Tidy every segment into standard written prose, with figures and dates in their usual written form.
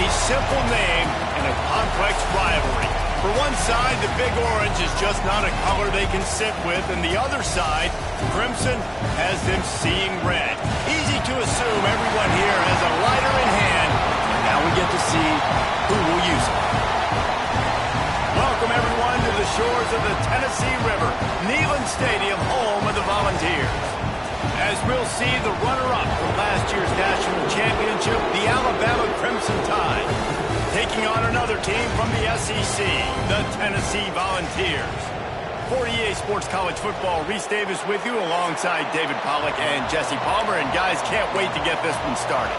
A simple name and a complex rivalry. For one side, the Big Orange is just not a color they can sit with, and the other side, Crimson, has them seeing red. Easy to assume everyone here has a lighter in hand, and now we get to see who will use it. Welcome, everyone, to the shores of the Tennessee River, Neyland Stadium, home of the Volunteers. As we'll see the runner-up from last year's national championship, the Alabama Crimson Tide, taking on another team from the SEC, the Tennessee Volunteers. For EA Sports College Football, Reese Davis with you alongside David Pollack and Jesse Palmer. And guys, can't wait to get this one started.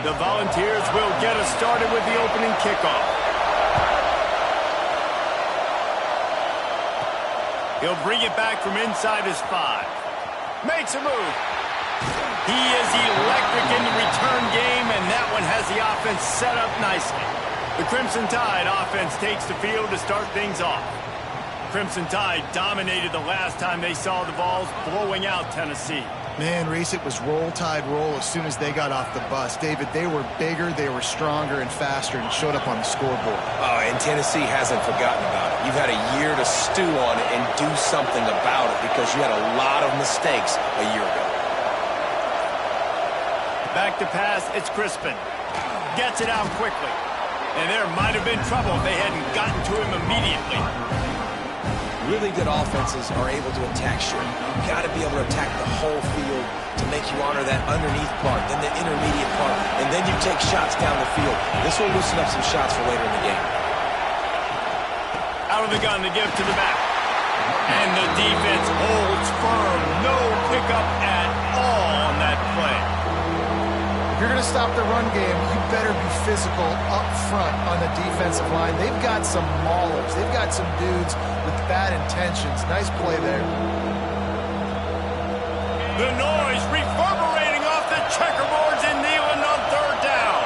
The Volunteers will get us started with the opening kickoff. He'll bring it back from inside his 5. Makes a move. He is electric in the return game, and that one has the offense set up nicely. The Crimson Tide offense takes the field to start things off. Crimson Tide dominated the last time they saw the Vols, blowing out Tennessee. Man, Reese, it was roll tide roll as soon as they got off the bus. David, they were bigger, they were stronger and faster, and showed up on the scoreboard. Oh, and Tennessee hasn't forgotten about it. You've had a year to stew on it and do something about it because you had a lot of mistakes a year ago. Back to pass, it's Crispin. Gets it out quickly. And there might have been trouble if they hadn't gotten to him immediately. Really good offenses are able to attack short. You've got to be able to attack the whole field to make you honor that underneath part, then the intermediate part, and then you take shots down the field. This will loosen up some shots for later in the game. Out of the gun to give to the back. And the defense holds firm. No pickup at all on that play. If you're going to stop the run game, you better be physical up front on the defensive line. They've got some maulers. They've got some dudes with bad intentions. Nice play there. The noise reverberating off the checkerboards in Neyland on 3rd down.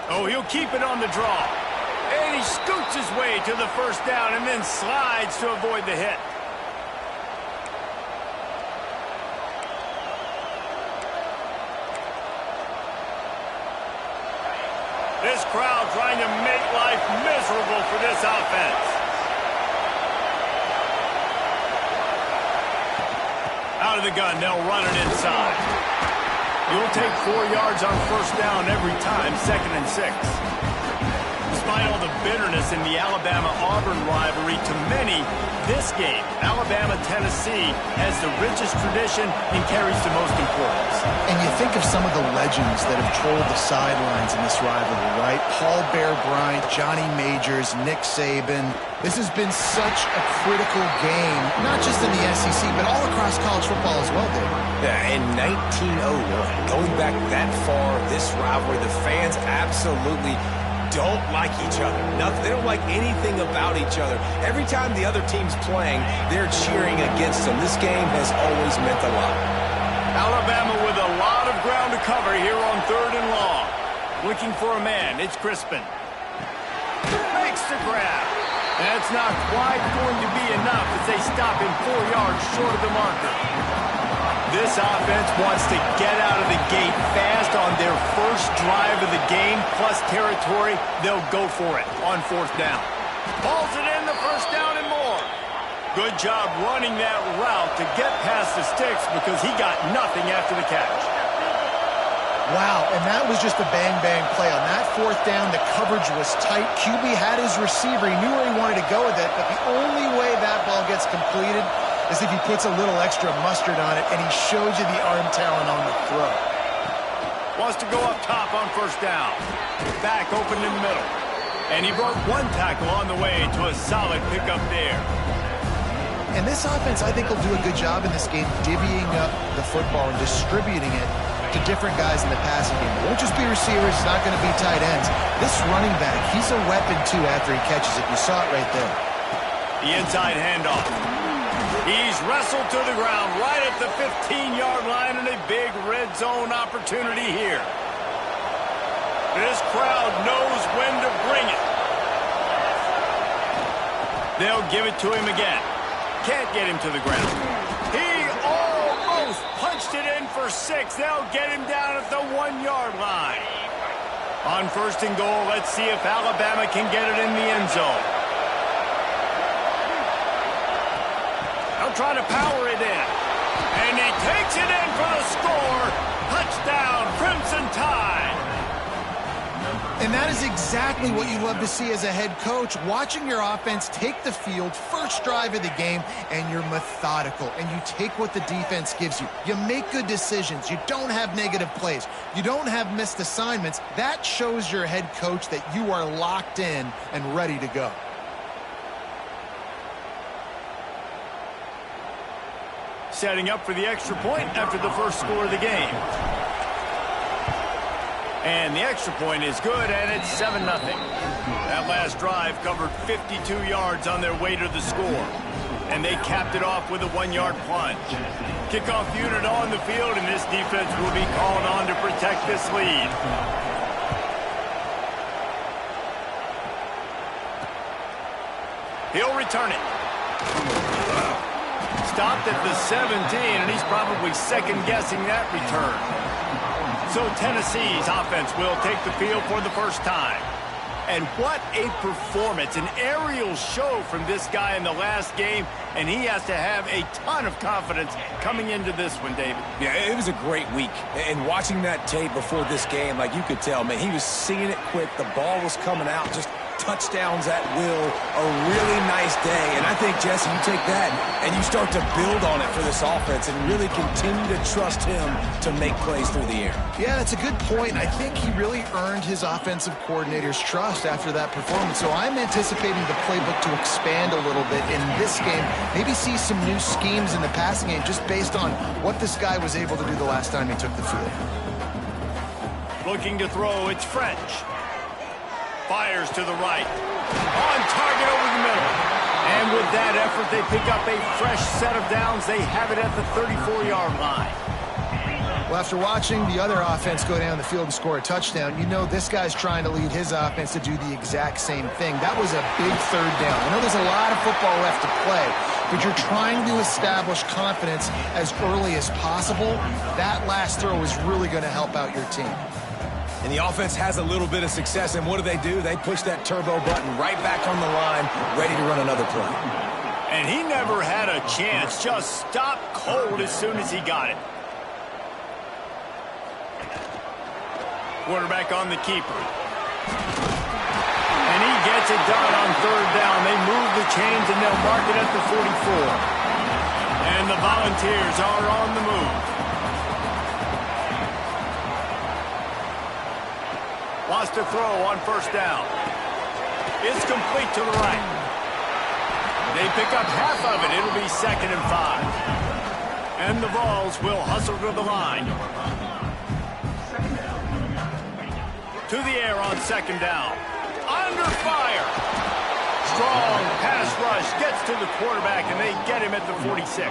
Oh, he'll keep it on the draw. And he scoots his way to the 1st down and then slides to avoid the hit. This crowd trying to make life miserable for this offense. Out of the gun, they'll run it inside. You'll take 4 yards on 1st down every time, 2nd and 6. Despite all the bitterness in the Alabama-Auburn rivalry, to many, this game, Alabama-Tennessee, has the richest tradition and carries the most importance. And you think of some of the legends that have trolled the sidelines in this rivalry, right? Paul Bear Bryant, Johnny Majors, Nick Saban. This has been such a critical game, not just in the SEC, but all across college football as well, David. Yeah, in 1901, going back that far, this rivalry, the fans absolutely don't like each other. They don't like anything about each other. Every time the other team's playing, they're cheering against them. This game has always meant a lot. Alabama with a lot of ground to cover here on 3rd and long. Looking for a man, it's Crispin. Makes the grab. That's not quite going to be enough as they stop him 4 yards short of the marker. This offense wants to get out of the gate fast on their first drive of the game, plus territory. They'll go for it on 4th down. Pulls it in the 1st down and more. Good job running that route to get past the sticks because he got nothing after the catch. Wow, and that was just a bang-bang play. On that 4th down, the coverage was tight. QB had his receiver. He knew where he wanted to go with it, but the only way that ball gets completed is if he puts a little extra mustard on it, and he shows you the arm talent on the throw. Wants to go up top on 1st down. Back open in the middle. And he broke 1 tackle on the way to a solid pickup there. And this offense, I think, will do a good job in this game divvying up the football and distributing it to different guys in the passing game. It won't just be receivers. It's not going to be tight ends. This running back, he's a weapon, too, after he catches it. You saw it right there. The inside handoff. He's wrestled to the ground right at the 15-yard line, and a big red zone opportunity here. This crowd knows when to bring it. They'll give it to him again. Can't get him to the ground. He almost punched it in for 6. They'll get him down at the 1-yard line. On 1st and goal, let's see if Alabama can get it in the end zone. They'll try to power it in. And he takes it in for the score. Touchdown, Crimson Tide. And that is exactly what you love to see as a head coach, watching your offense take the field, first drive of the game, and you're methodical, and you take what the defense gives you. You make good decisions. You don't have negative plays. You don't have missed assignments. That shows your head coach that you are locked in and ready to go. Setting up for the extra point after the first score of the game. And the extra point is good, and it's 7-0. That last drive covered 52 yards on their way to the score. And they capped it off with a 1-yard plunge. Kickoff unit on the field, and this defense will be called on to protect this lead. He'll return it. Stopped at the 17, and he's probably second-guessing that return. So Tennessee's offense will take the field for the first time. And what a performance, an aerial show from this guy in the last game, and he has to have a ton of confidence coming into this one, David. Yeah, it was a great week. And watching that tape before this game, like you could tell, man, he was seeing it quick. The ball was coming out, just touchdowns at will, a really nice day. And I think, Jesse, you take that and you start to build on it for this offense and really continue to trust him to make plays through the air. Yeah, that's a good point. I think he really earned his offensive coordinator's trust after that performance. So I'm anticipating the playbook to expand a little bit in this game, maybe see some new schemes in the passing game just based on what this guy was able to do the last time he took the field. Looking to throw, it's French. Fires to the right. On target over the middle. And with that effort, they pick up a fresh set of downs. They have it at the 34-yard line. Well, after watching the other offense go down the field and score a touchdown, you know this guy's trying to lead his offense to do the exact same thing. That was a big 3rd down. I know there's a lot of football left to play, but you're trying to establish confidence as early as possible. That last throw is really going to help out your team. And the offense has a little bit of success, and what do? They push that turbo button right back on the line, ready to run another play. And he never had a chance, just stopped cold as soon as he got it. Quarterback on the keeper. And he gets it done on 3rd down. They move the chains, and they'll mark it at the 44. And the Volunteers are on the move. Wants to throw on 1st down. It's complete to the right. They pick up half of it. It'll be 2nd and 5. And the Vols will hustle to the line. To the air on 2nd down. Under fire. Strong pass rush gets to the quarterback, and they get him at the 46.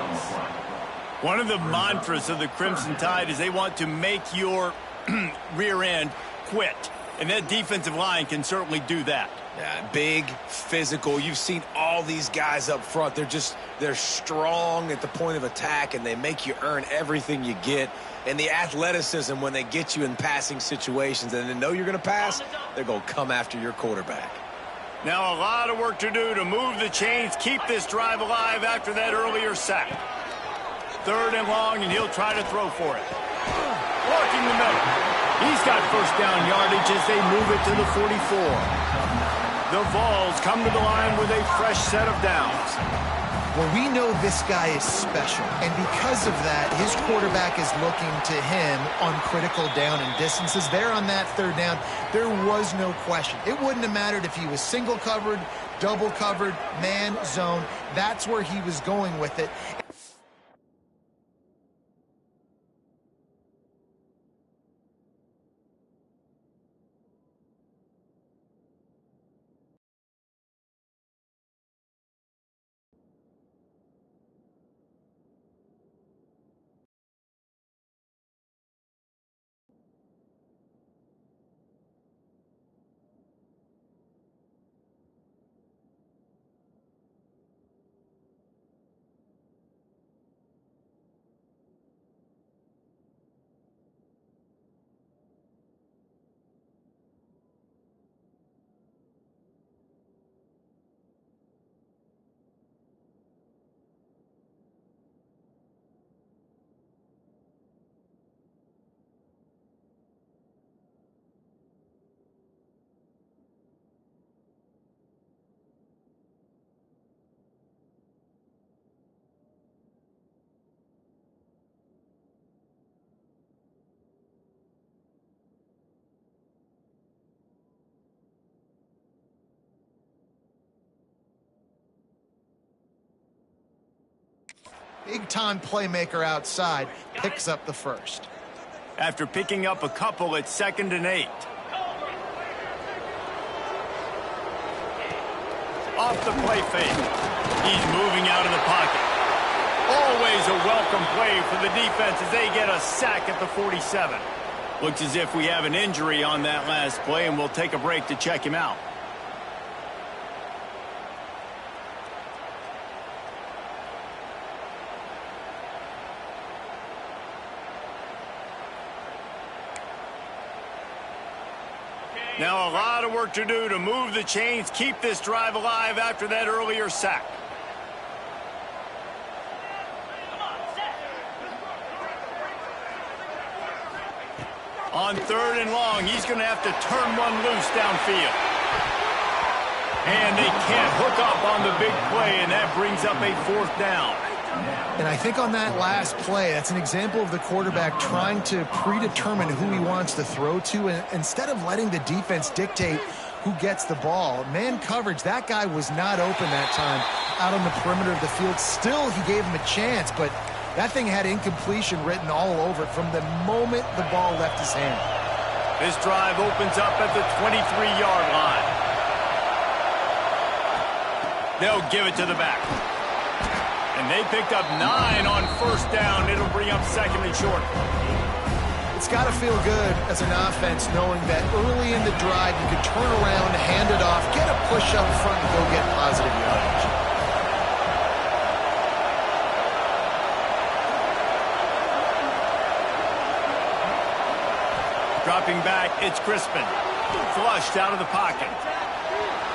One of the mantras of the Crimson Tide is they want to make your rear end quit. And that defensive line can certainly do that. Yeah, big, physical. You've seen all these guys up front. They're strong at the point of attack, and they make you earn everything you get. And the athleticism when they get you in passing situations and they know you're going to pass, they're going to come after your quarterback. Now a lot of work to do to move the chains, keep this drive alive after that earlier sack. 3rd and long, and he'll try to throw for it. Working the middle. He's got 1st down yardage as they move it to the 44. The Vols come to the line with a fresh set of downs. Well, we know this guy is special, and because of that, his quarterback is looking to him on critical down and distances. There on that 3rd down, there was no question. It wouldn't have mattered if he was single covered, double covered, man, zone. That's where he was going with it. big-time playmaker outside, picks up the first. After picking up a couple, it's 2nd and 8. Off the play fake. He's moving out of the pocket. Always a welcome play for the defense as they get a sack at the 47. Looks as if we have an injury on that last play, and we'll take a break to check him out. Now a lot of work to do to move the chains, keep this drive alive after that earlier sack. On 3rd and long, he's going to have to turn one loose downfield. And they can't hook up on the big play, and that brings up a 4th down. And I think on that last play, that's an example of the quarterback trying to predetermine who he wants to throw to, and instead of letting the defense dictate who gets the ball. Man coverage, that guy was not open that time out on the perimeter of the field. Still, he gave him a chance, but that thing had incompletion written all over it from the moment the ball left his hand. This drive opens up at the 23-yard line. They'll give it to the back. And they picked up 9 on 1st down. It'll bring up 2nd and short. It's got to feel good as an offense knowing that early in the drive you can turn around, hand it off, get a push up front, and go get positive yardage. Dropping back, it's Crispin. Flushed out of the pocket.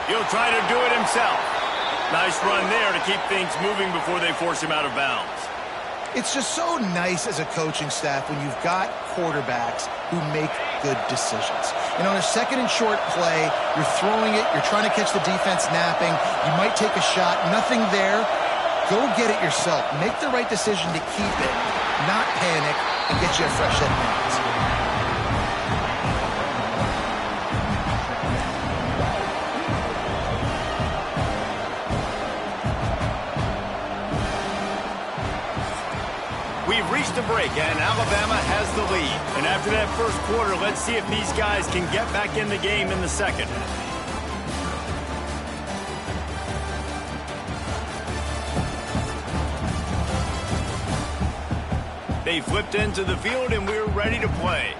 He'll try to do it himself. Nice run there to keep things moving before they force him out of bounds. It's just so nice as a coaching staff when you've got quarterbacks who make good decisions. And on a 2nd and short play, you're throwing it, you're trying to catch the defense napping, you might take a shot, nothing there. Go get it yourself. Make the right decision to keep it, not panic, and get you a fresh head of bounds. We've reached a break, and Alabama has the lead. And after that first quarter, let's see if these guys can get back in the game in the second. They flipped into the field, and we're ready to play.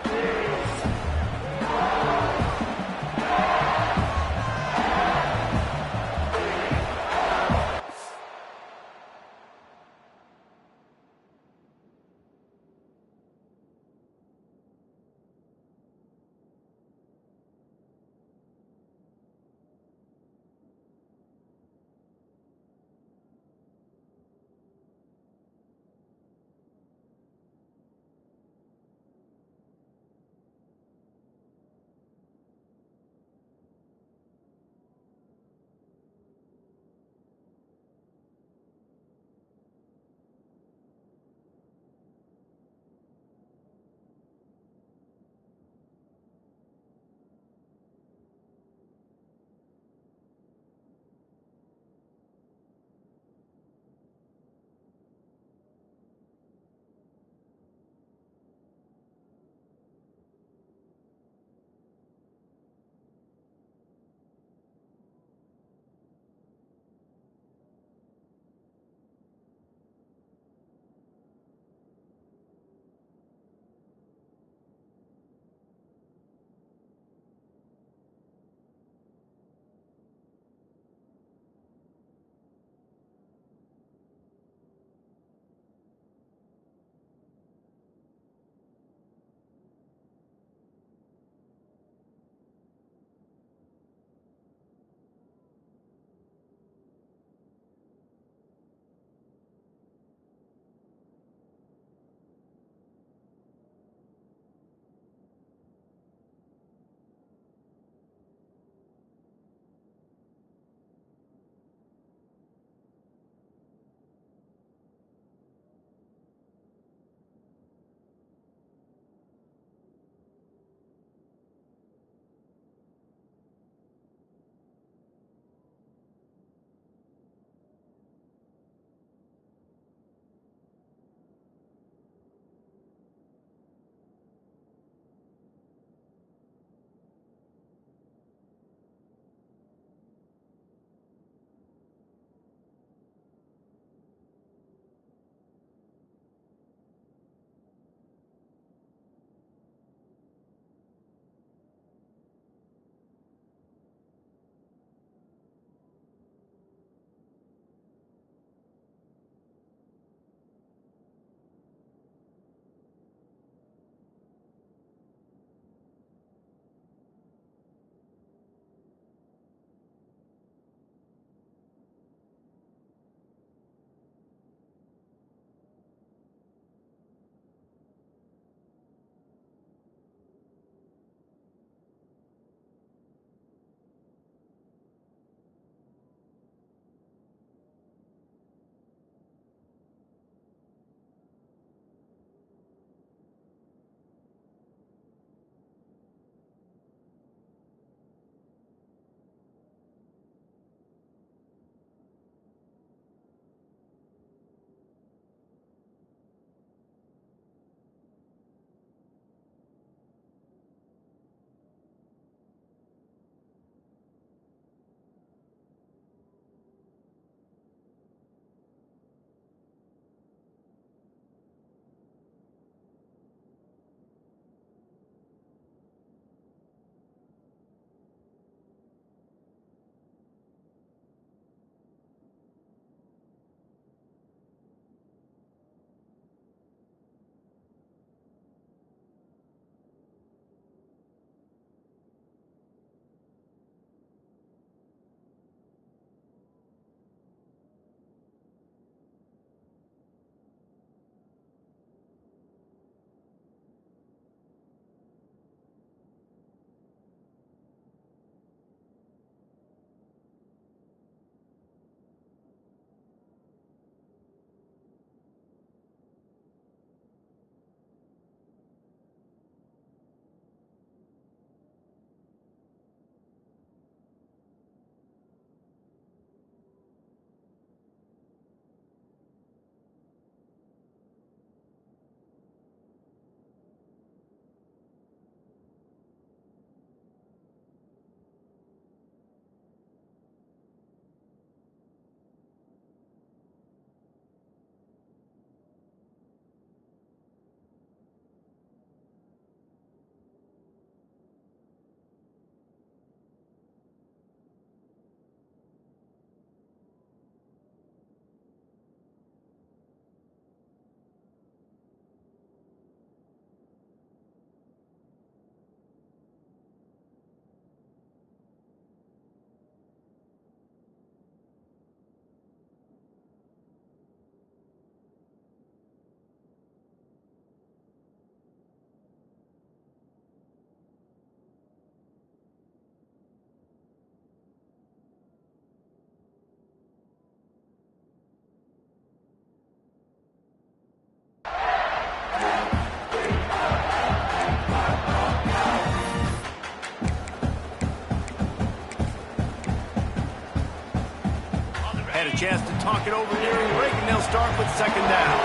chance to talk it over during break, and they'll start with second down.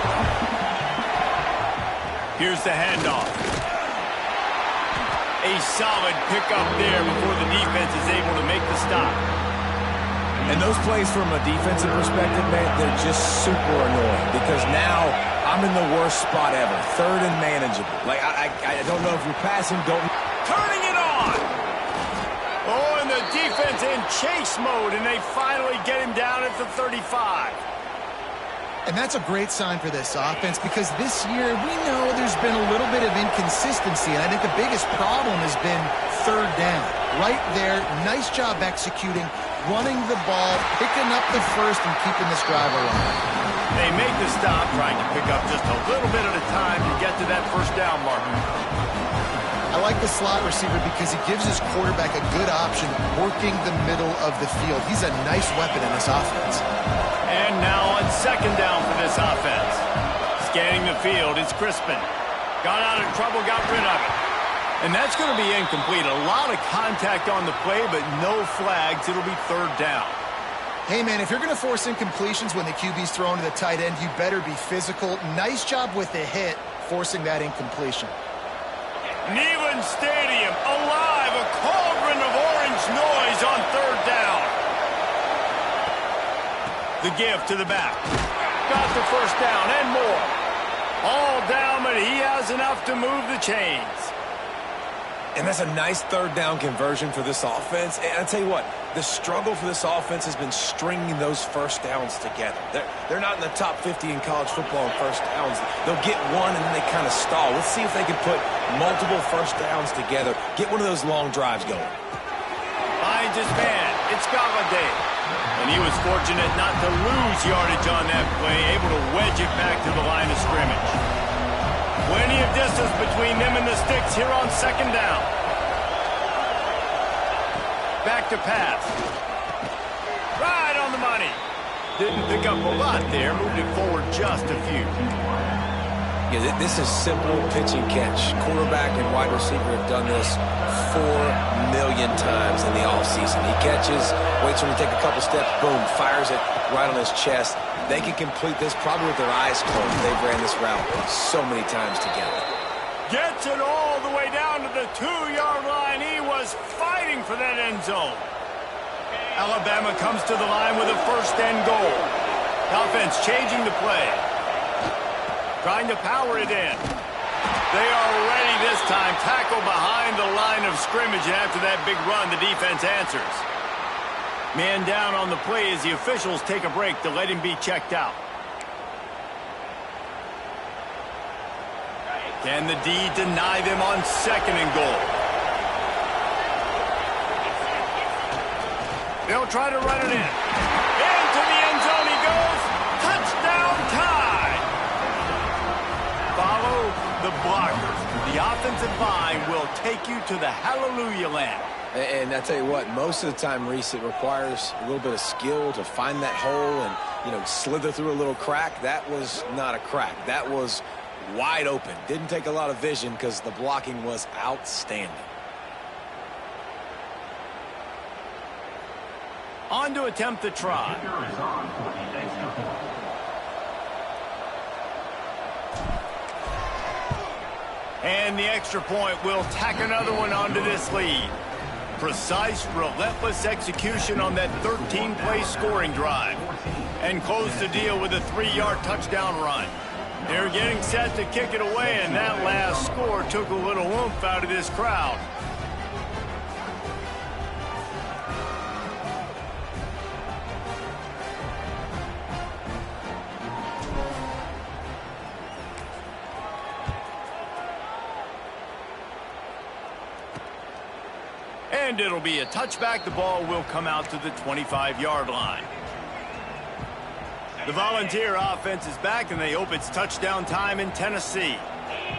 Here's the handoff. A solid pickup there before the defense is able to make the stop. And those plays from a defensive perspective, man, they're just super annoying because now I'm in the worst spot ever. Third and manageable. Like, I don't know if you're passing, don't... Turning it on! Oh, and the defense in chase mode, and they finally get him down at the 35. And that's a great sign for this offense because this year we know there's been a little bit of inconsistency, and I think the biggest problem has been third down. Right there, nice job executing, running the ball, picking up the first, and keeping this drive alive. They make the stop, trying to pick up just a little bit at a time to get to that first down marker. I like the slot receiver because he gives his quarterback a good option working the middle of the field. He's a nice weapon in this offense. And now on second down for this offense. Scanning the field, it's Crispin. Got out of trouble, got rid of it. And that's going to be incomplete. A lot of contact on the play, but no flags. It'll be third down. Hey, man, if you're going to force incompletions when the QB's thrown to the tight end, you better be physical. Nice job with the hit, forcing that incompletion. Neyland Stadium, alive, a cauldron of orange noise on third down. The give to the back. Got the first down and more. All down, but he has enough to move the chains. And that's a nice third down conversion for this offense. And I tell you what, the struggle for this offense has been stringing those first downs together. They're not in the top 50 in college football in first downs. They'll get one and then they kind of stall. Let's see if they can put multiple first downs together. Get one of those long drives going. Finds his man. It's Galladay. And he was fortunate not to lose yardage on that play, able to wedge it back to the line of scrimmage. Plenty of distance between them and the sticks here on second down. Back to pass. Right on the money. Didn't pick up a lot there. Moved it forward just a few. Yeah, this is simple pitch and catch. Quarterback and wide receiver have done this 4 million times in the offseason. He catches, waits for him to take a couple steps, boom, fires it right on his chest. They can complete this probably with their eyes closed. They've ran this route so many times together. Gets it all the way down to the 2-yard line. He was fighting for that end zone. Alabama comes to the line with a first and goal. Offense changing the play. Trying to power it in. They are ready this time. Tackle behind the line of scrimmage, and after that big run, the defense answers. Man down on the play as the officials take a break to let him be checked out. Can the D deny them on second and goal? They'll try to run it in. Into the end zone he goes. Touchdown tie. Follow the blockers. The offensive line will take you to the hallelujah land. And I tell you what, most of the time, Reese, it requires a little bit of skill to find that hole and, slither through a little crack. That was not a crack. That was wide open. Didn't take a lot of vision because the blocking was outstanding. On to attempt the try. And the extra point will tack another one onto this lead. Precise, relentless execution on that 13-play scoring drive. And close the deal with a 3-yard touchdown run. They're getting set to kick it away, and that last score took a little oomph out of this crowd. And it'll be a touchback. The ball will come out to the 25-yard line. The Volunteer offense is back, and they hope it's touchdown time in Tennessee.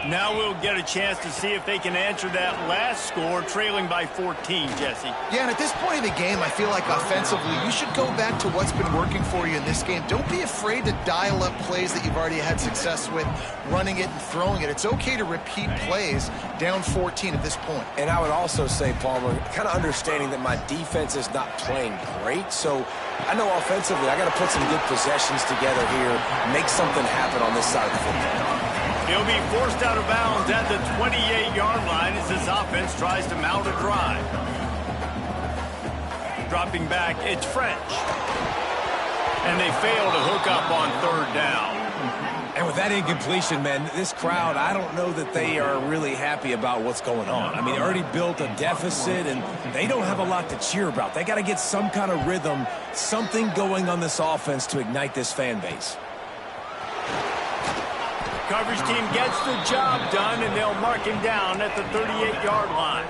Now we'll get a chance to see if they can answer that last score, trailing by 14, Jesse. Yeah, and at this point of the game, I feel like offensively, you should go back to what's been working for you in this game. Don't be afraid to dial up plays that you've already had success with, running it and throwing it. It's okay to repeat plays down 14 at this point. And I would also say, Palmer, kind of understanding that my defense is not playing great, so I know offensively I got to put some good possessions together here, make something happen on this side of the football. He'll be forced out of bounds at the 28-yard line as this offense tries to mount a drive. Dropping back, it's French. And they fail to hook up on third down. And with that incompletion, man, this crowd, I don't know that they are really happy about what's going on. I mean, they already built a deficit, and they don't have a lot to cheer about. They got to get some kind of rhythm, something going on this offense to ignite this fan base. Coverage team gets the job done, and they'll mark him down at the 38-yard line.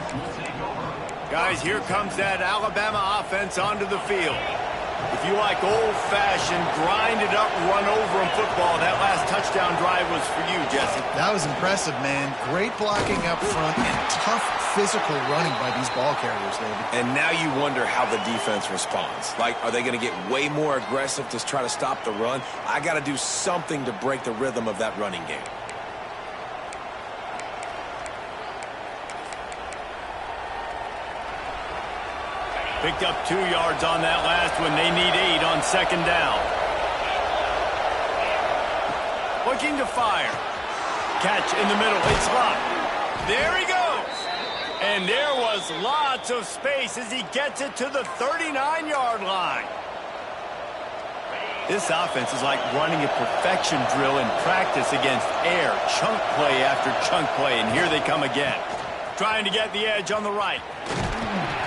Guys, here comes that Alabama offense onto the field. If you like old-fashioned, grinded-up, run-over in football, that last touchdown drive was for you, Jesse. That was impressive, man. Great blocking up front and tough physical running by these ball carriers, David. And now you wonder how the defense responds. Like, are they going to get way more aggressive to try to stop the run? I got to do something to break the rhythm of that running game. Picked up 2 yards on that last one. They need 8 on second down. Looking to fire. Catch in the middle. It's locked. There he goes. And there was lots of space as he gets it to the 39-yard line. This offense is like running a perfection drill in practice against air. Chunk play after chunk play. And here they come again. Trying to get the edge on the right.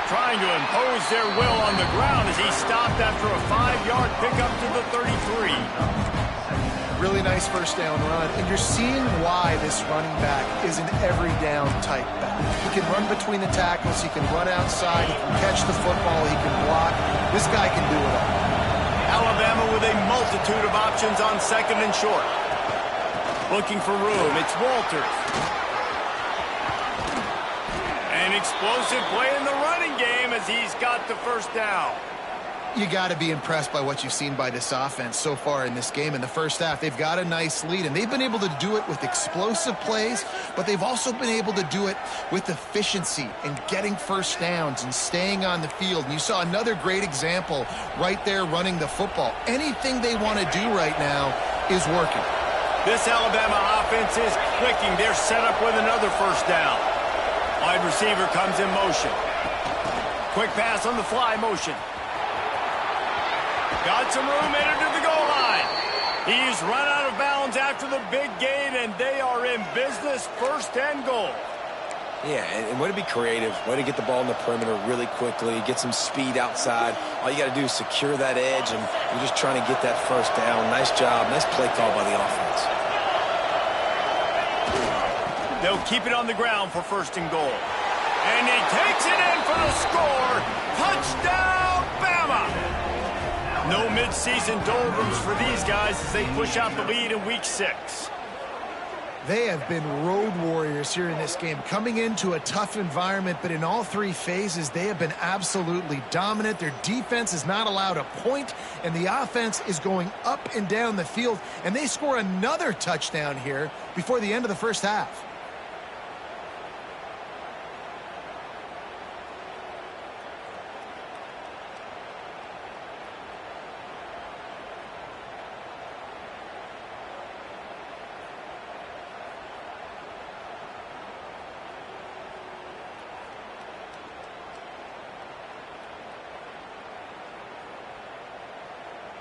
Trying to impose their will on the ground as he stopped after a 5-yard pickup to the 33. Really nice first down run, and you're seeing why this running back is an every down type back. He can run between the tackles, he can run outside, he can catch the football, he can block. This guy can do it all. Alabama with a multitude of options on second and short. Looking for room, it's Walters. An explosive play in the running game as he's got the first down. You got to be impressed by what you've seen by this offense so far in this game. In the first half, they've got a nice lead, and they've been able to do it with explosive plays, but they've also been able to do it with efficiency and getting first downs and staying on the field. And you saw another great example right there running the football. Anything they want to do right now is working. This Alabama offense is clicking. They're set up with another first down. Wide receiver comes in motion. Quick pass on the fly motion. Got some room, entered to the goal line. He's run out of bounds after the big gain, and they are in business, first and goal. Yeah, and way to be creative, way to get the ball in the perimeter really quickly, get some speed outside. All you got to do is secure that edge, and you're just trying to get that first down. Nice job, nice play call by the offense. They'll keep it on the ground for first and goal. And he takes it in for the score. Touchdown, Bama! No midseason doldrums for these guys as they push out the lead in Week 6. They have been road warriors here in this game, coming into a tough environment, but in all three phases, they have been absolutely dominant. Their defense is not allowed a point, and the offense is going up and down the field, and they score another touchdown here before the end of the first half.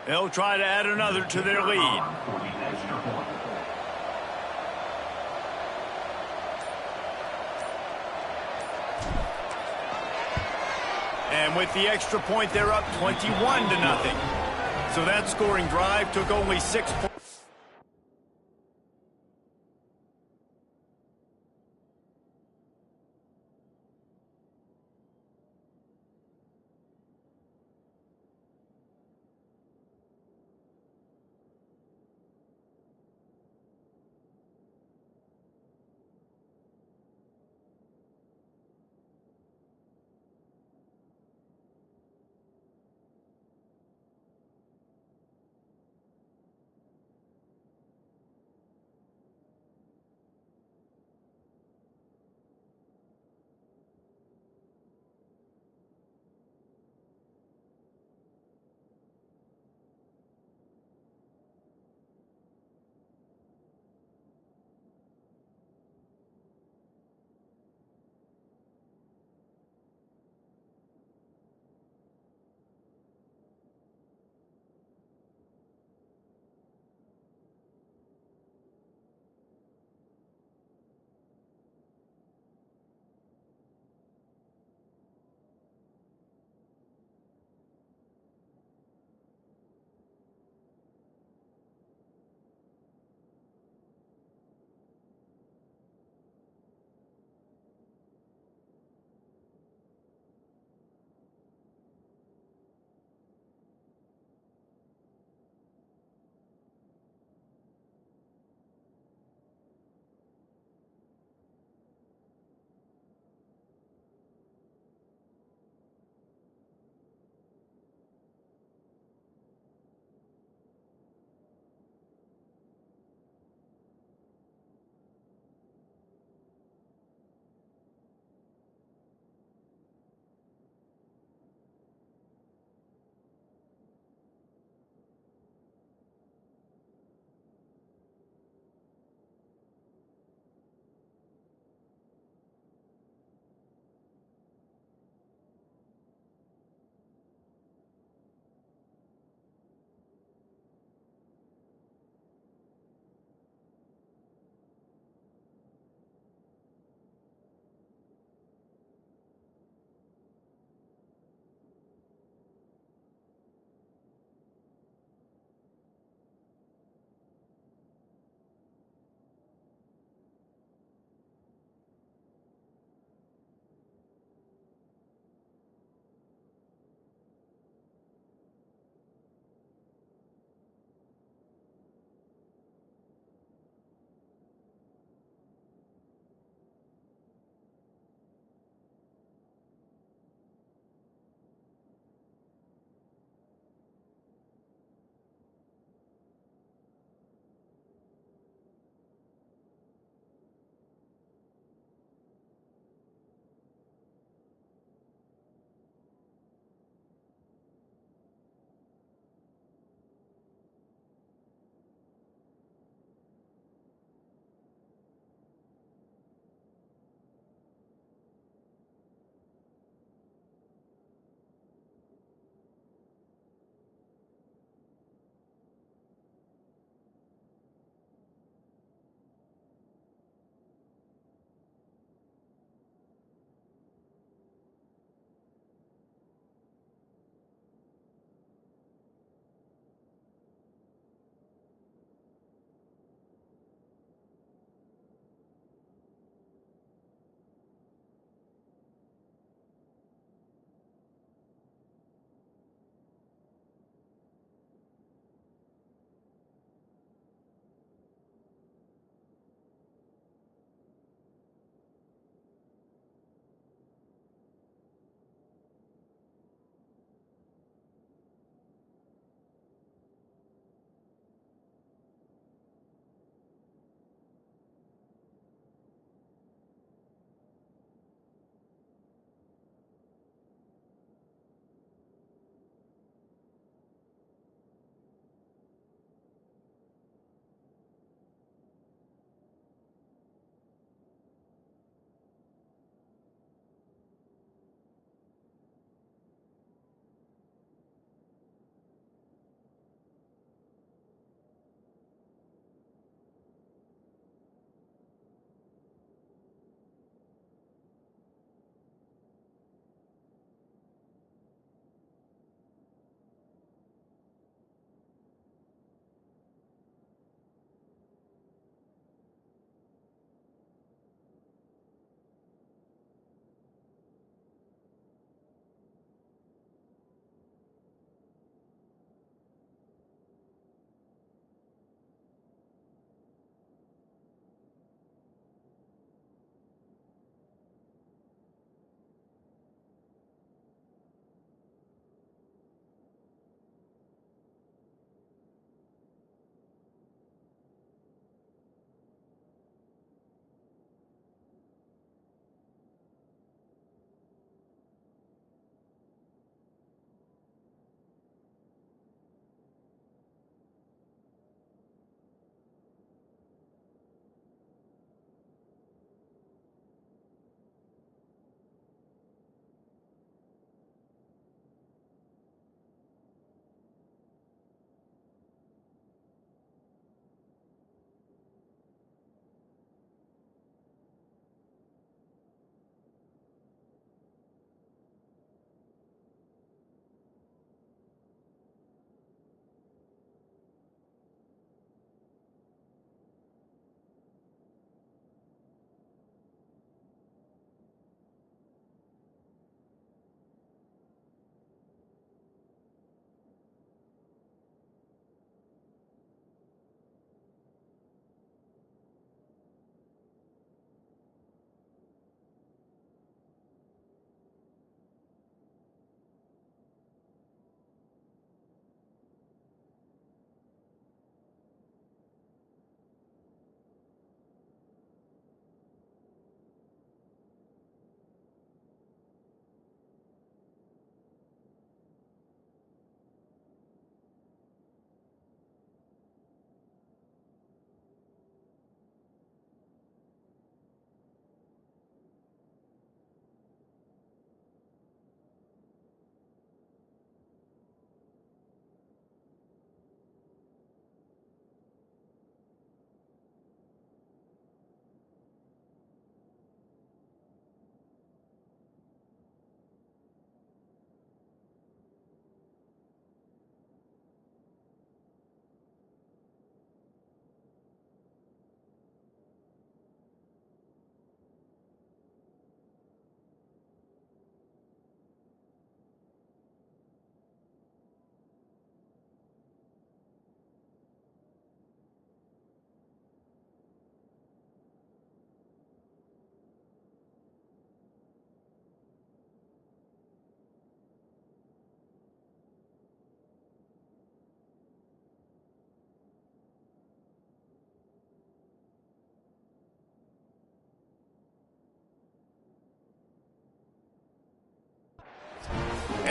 They'll try to add another to their lead. And with the extra point, they're up 21-0. So that scoring drive took only 6 points.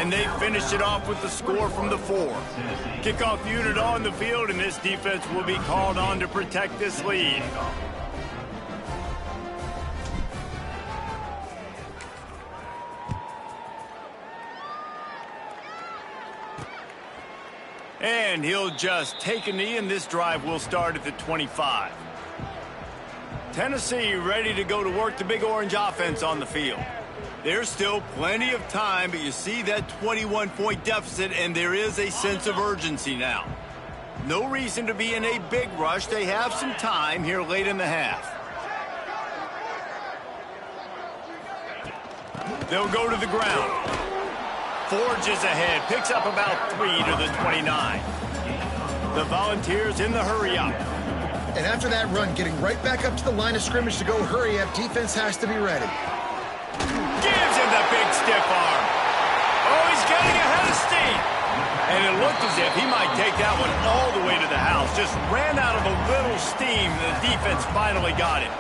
And they finished it off with the score from the 4. Kickoff unit on the field, and this defense will be called on to protect this lead. And he'll just take a knee, and this drive will start at the 25. Tennessee ready to go to work the Big Orange offense on the field. There's still plenty of time, but you see that 21-point deficit, and there is a sense of urgency now. No reason to be in a big rush. They have some time here late in the half. They'll go to the ground. Forges ahead, picks up about 3 to the 29. The Volunteers in the hurry-up. And after that run, getting right back up to the line of scrimmage to go hurry-up, defense has to be ready. Gives him the big stiff arm. Oh, he's getting ahead of steam. And it looked as if he might take that one all the way to the house. Just ran out of a little steam. The defense finally got it.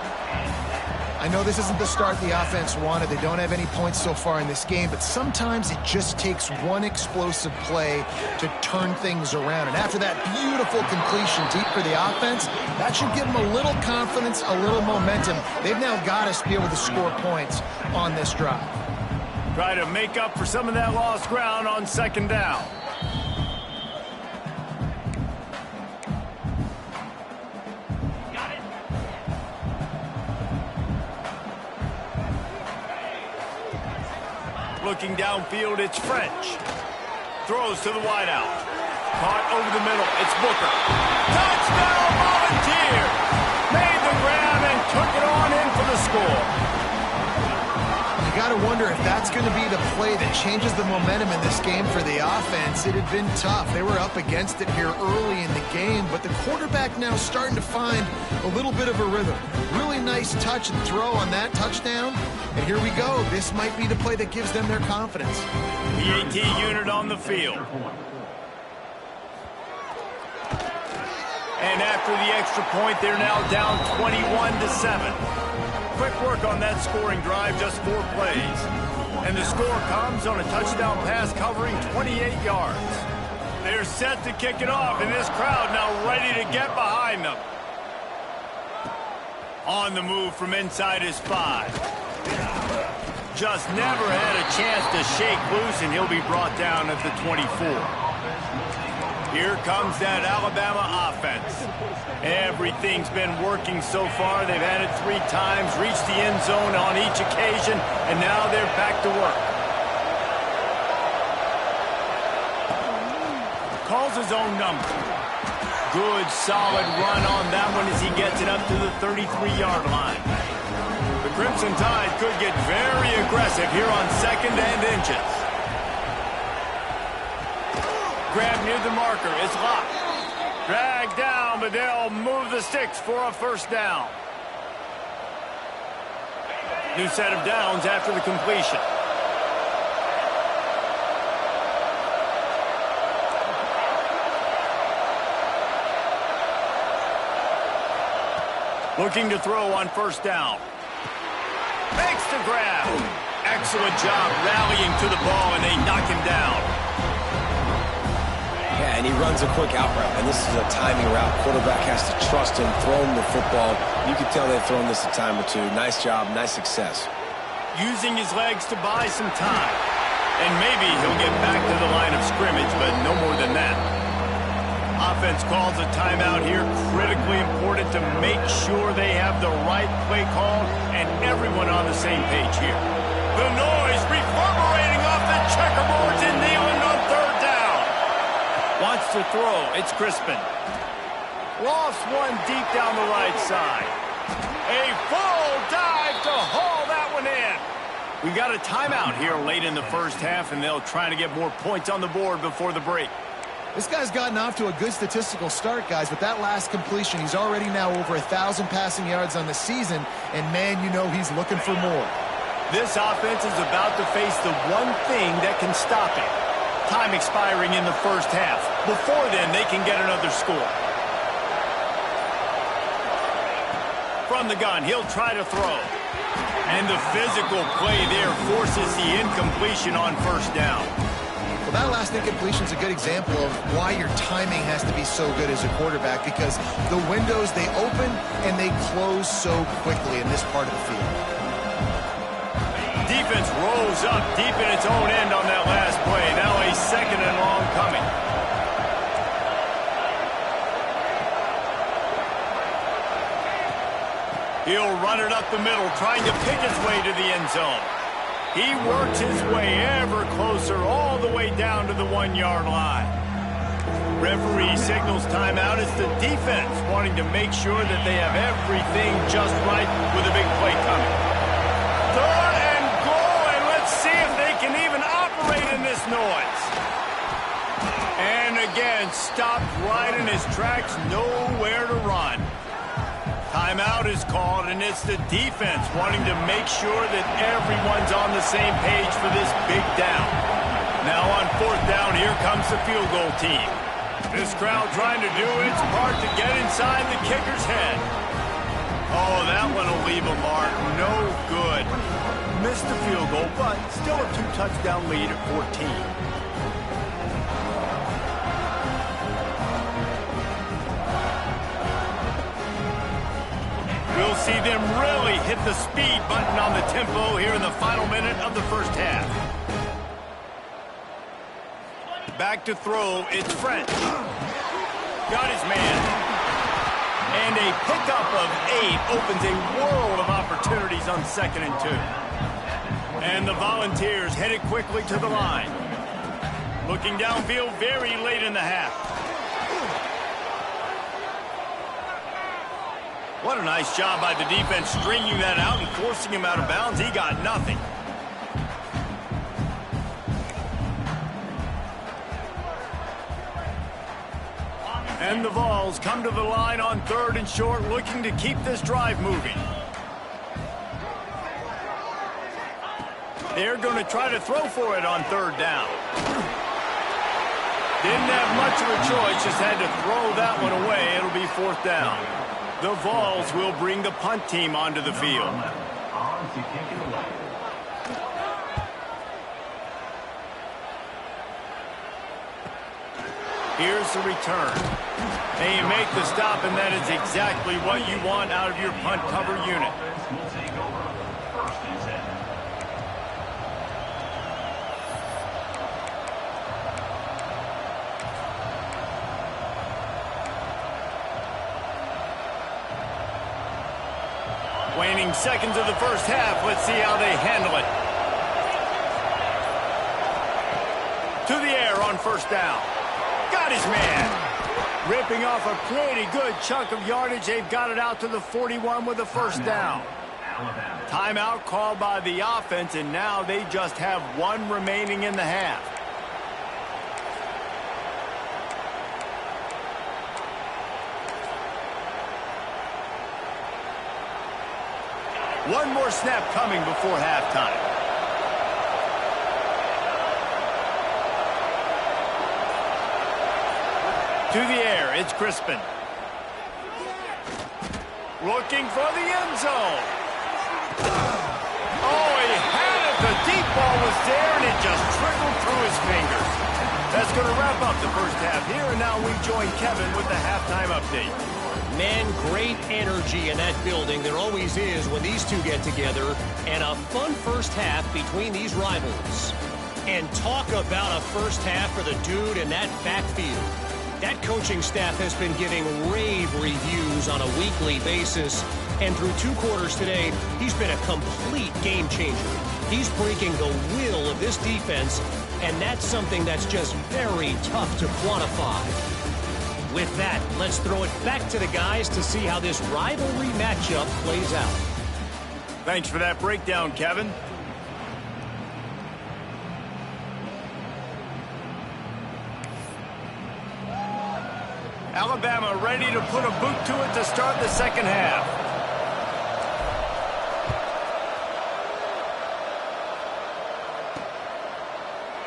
I know this isn't the start the offense wanted. They don't have any points so far in this game, but sometimes it just takes one explosive play to turn things around. And after that beautiful completion deep for the offense, that should give them a little confidence, a little momentum. They've now got to be able to score points on this drive. Try to make up for some of that lost ground on second down. Looking downfield, it's French. Throws to the wideout. Caught over the middle. It's Booker. Touchdown, Volunteers! Made the grab and took it on in for the score. You got to wonder if that's going to be the play that changes the momentum in this game for the offense. It had been tough. They were up against it here early in the game, but the quarterback now starting to find a little bit of a rhythm. Really nice touch and throw on that touchdown. And here we go. This might be the play that gives them their confidence. The AT unit on the field. And after the extra point, they're now down 21-7. Quick work on that scoring drive, just 4 plays. And the score comes on a touchdown pass covering 28 yards. They're set to kick it off, and this crowd now ready to get behind them. On the move from inside his 5. Just never had a chance to shake loose, and he'll be brought down at the 24. Here comes that Alabama offense. Everything's been working so far. They've had it 3 times, reached the end zone on each occasion, and now they're back to work. Calls his own number. Good, solid run on that one as he gets it up to the 33-yard line. The Crimson Tide could get very aggressive here on 2nd and inches. Grab near the marker. It's locked. Dragged down, but they'll move the sticks for a first down. New set of downs after the completion. Looking to throw on first down. Makes the grab. Excellent job rallying to the ball, and they knock him down. Yeah, and he runs a quick out route, and this is a timing route. Quarterback has to trust him, throw him the football. You can tell they've thrown this a time or two. Nice job, nice success. Using his legs to buy some time. And maybe he'll get back to the line of scrimmage, but no more than that. Offense calls a timeout here. Critically important to make sure they have the right play call and everyone on the same page here. The noise reverberating off the checkerboards and kneeling on third down. Wants to throw. It's Crispin. Lost one deep down the right side. A full dive to haul that one in. We got a timeout here late in the first half, and they'll try to get more points on the board before the break. This guy's gotten off to a good statistical start, guys. With that last completion, he's already now over 1,000 passing yards on the season, and man, you know he's looking for more. This offense is about to face the one thing that can stop it. Time expiring in the first half. Before then, they can get another score. From the gun, he'll try to throw. And the physical play there forces the incompletion on first down. Well, that last incompletion is a good example of why your timing has to be so good as a quarterback, because the windows, they open and they close so quickly in this part of the field. Defense rolls up deep in its own end on that last play. Now a 2nd and long coming. He'll run it up the middle, trying to pick his way to the end zone. He works his way ever closer, all the way down to the 1-yard line. Referee signals timeout. It's the defense wanting to make sure that they have everything just right with a big play coming. 3rd and goal, and let's see if they can even operate in this noise. And again, stopped right in his tracks, nowhere to run. Timeout is called, and it's the defense wanting to make sure that everyone's on the same page for this big down. Now on 4th down, here comes the field goal team. This crowd trying to do its part to get inside the kicker's head. Oh, that one will leave a mark. No good. Missed the field goal, but still a 2-touchdown lead at 14. We'll see them really hit the speed button on the tempo here in the final minute of the first half. Back to throw, it's French. Got his man. And a pickup of 8 opens a world of opportunities on 2nd and 2. And the Volunteers headed quickly to the line. Looking downfield very late in the half. What a nice job by the defense stringing that out and forcing him out of bounds. He got nothing. And the Vols come to the line on 3rd and short, looking to keep this drive moving. They're going to try to throw for it on 3rd down. Didn't have much of a choice, just had to throw that one away. It'll be 4th down. The Vols will bring the punt team onto the field. Here's the return. They make the stop, and that is exactly what you want out of your punt cover unit. Waning seconds of the first half. Let's see how they handle it. To the air on 1st down. Got his man. Ripping off a pretty good chunk of yardage. They've got it out to the 41 with a 1st down. Timeout called by the offense, and now they just have 1 remaining in the half. One more snap coming before halftime. To the air, it's Crispin. Looking for the end zone. Oh, he had it. The deep ball was there, and it just trickled through his fingers. That's going to wrap up the first half here, and now we join Kevin with the halftime update. Man, great energy in that building. There always is when these two get together. And a fun first half between these rivals. And talk about a first half for the dude in that backfield. That coaching staff has been giving rave reviews on a weekly basis. And through 2 quarters today, he's been a complete game changer. He's breaking the will of this defense. And that's something that's just very tough to quantify. With that, let's throw it back to the guys to see how this rivalry matchup plays out. Thanks for that breakdown, Kevin. Alabama ready to put a boot to it to start the second half.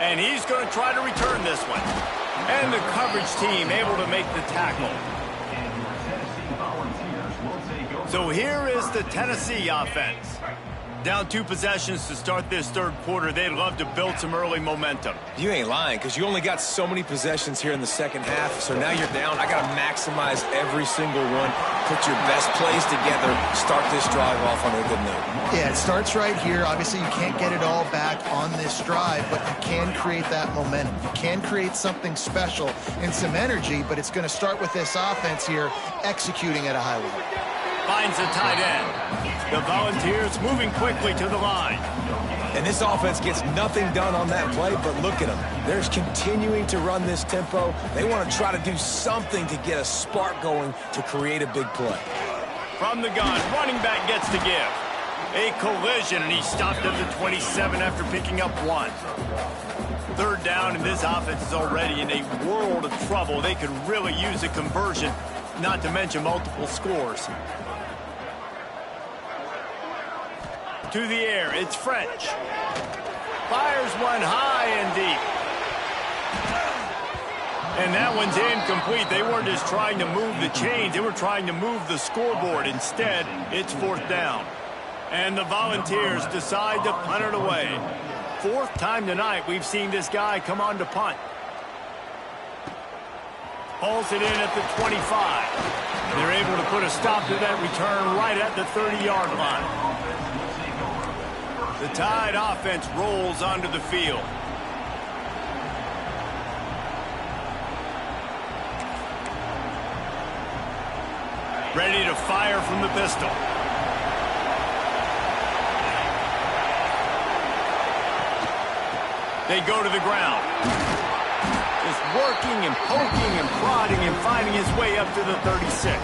And he's going to try to return this one. And the coverage team able to make the tackle. So here is the Tennessee offense. Down 2 possessions to start this third quarter. They'd love to build some early momentum. You ain't lying, because you only got so many possessions here in the second half, so now you're down. I got to maximize every single one, put your best plays together, start this drive off on a good note. Yeah, it starts right here. Obviously, you can't get it all back on this drive, but you can create that momentum. You can create something special and some energy, but it's going to start with this offense here executing at a high level. Finds the tight end. The Volunteers moving quickly to the line. And this offense gets nothing done on that play, but look at them. They're continuing to run this tempo. They want to try to do something to get a spark going to create a big play. From the gun, running back gets to give. A collision, and he stopped at the 27 after picking up 1. Third down, and this offense is already in a world of trouble. They could really use a conversion, not to mention multiple scores. To the air, it's French. Fires one high and deep. And that one's incomplete. They weren't just trying to move the chains, they were trying to move the scoreboard. Instead, it's 4th down. And the Volunteers decide to punt it away. 4th time tonight we've seen this guy come on to punt. Hauls it in at the 25. They're able to put a stop to that return right at the 30-yard line. The Tide offense rolls onto the field. Ready to fire from the pistol. They go to the ground. Just working and poking and prodding and finding his way up to the 36.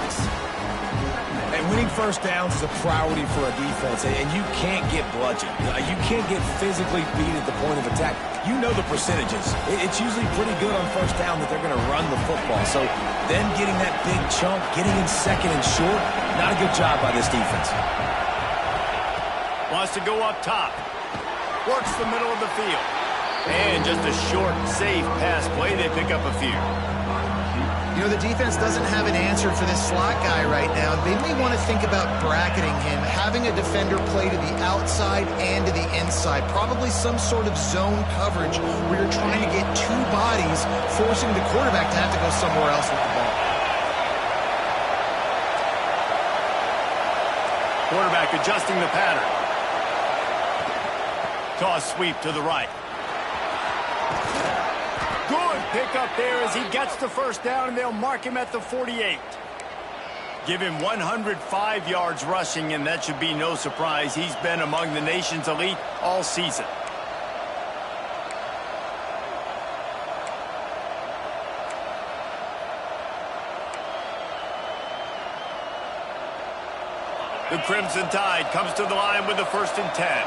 And winning first downs is a priority for a defense, and you can't get bludgeoned. You can't get physically beat at the point of attack. You know the percentages. It's usually pretty good on first down that they're going to run the football. So then getting that big chunk, getting in second and short, not a good job by this defense. Wants to go up top. Works the middle of the field. And just a short, safe pass play. They pick up a few. You know, the defense doesn't have an answer for this slot guy right now. They may want to think about bracketing him, having a defender play to the outside and to the inside. Probably some sort of zone coverage where you're trying to get 2 bodies, forcing the quarterback to have to go somewhere else with the ball. Quarterback adjusting the pattern. Toss sweep to the right. Good pick up there as he gets the first down, and they'll mark him at the 48. Give him 105 yards rushing, and that should be no surprise. He's been among the nation's elite all season. The Crimson Tide comes to the line with the 1st and 10.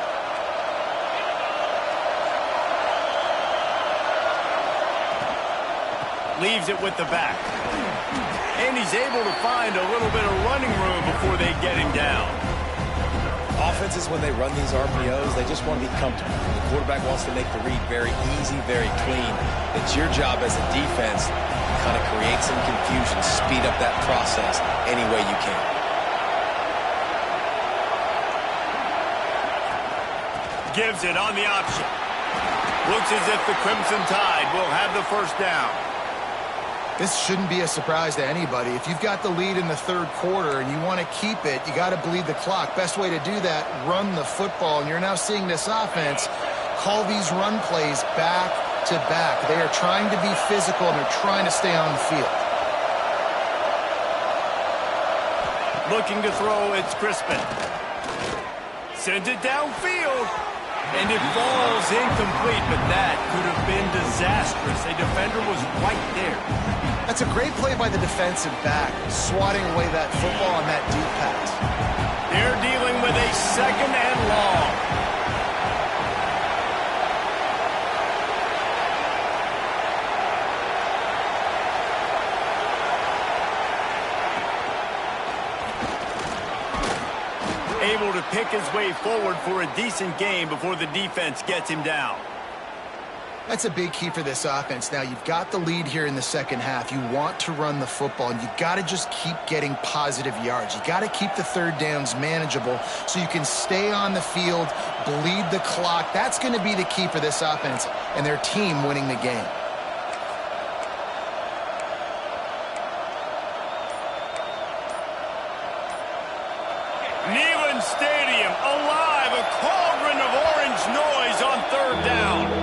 Leaves it with the back. And he's able to find a little bit of running room before they get him down. Offenses, when they run these RPOs, they just want to be comfortable. The quarterback wants to make the read very easy, very clean. It's your job as a defense to kind of create some confusion, speed up that process any way you can. Gives it on the option. Looks as if the Crimson Tide will have the first down. This shouldn't be a surprise to anybody. If you've got the lead in the 3rd quarter and you want to keep it, you got to bleed the clock. Best way to do that, run the football. And you're now seeing this offense call these run plays back to back. They are trying to be physical, and they're trying to stay on the field. Looking to throw, it's Crispin. Sends it downfield. And it falls incomplete, but that could have been disastrous. A defender was right there. That's a great play by the defensive back, swatting away that football on that deep pass. They're dealing with a 2nd and long. Able to pick his way forward for a decent gain before the defense gets him down. That's a big key for this offense. Now, you've got the lead here in the second half. You want to run the football, and you got to just keep getting positive yards. You got to keep the third downs manageable so you can stay on the field, bleed the clock. That's going to be the key for this offense and their team winning the game. Neyland Stadium alive, a cauldron of orange noise on third down.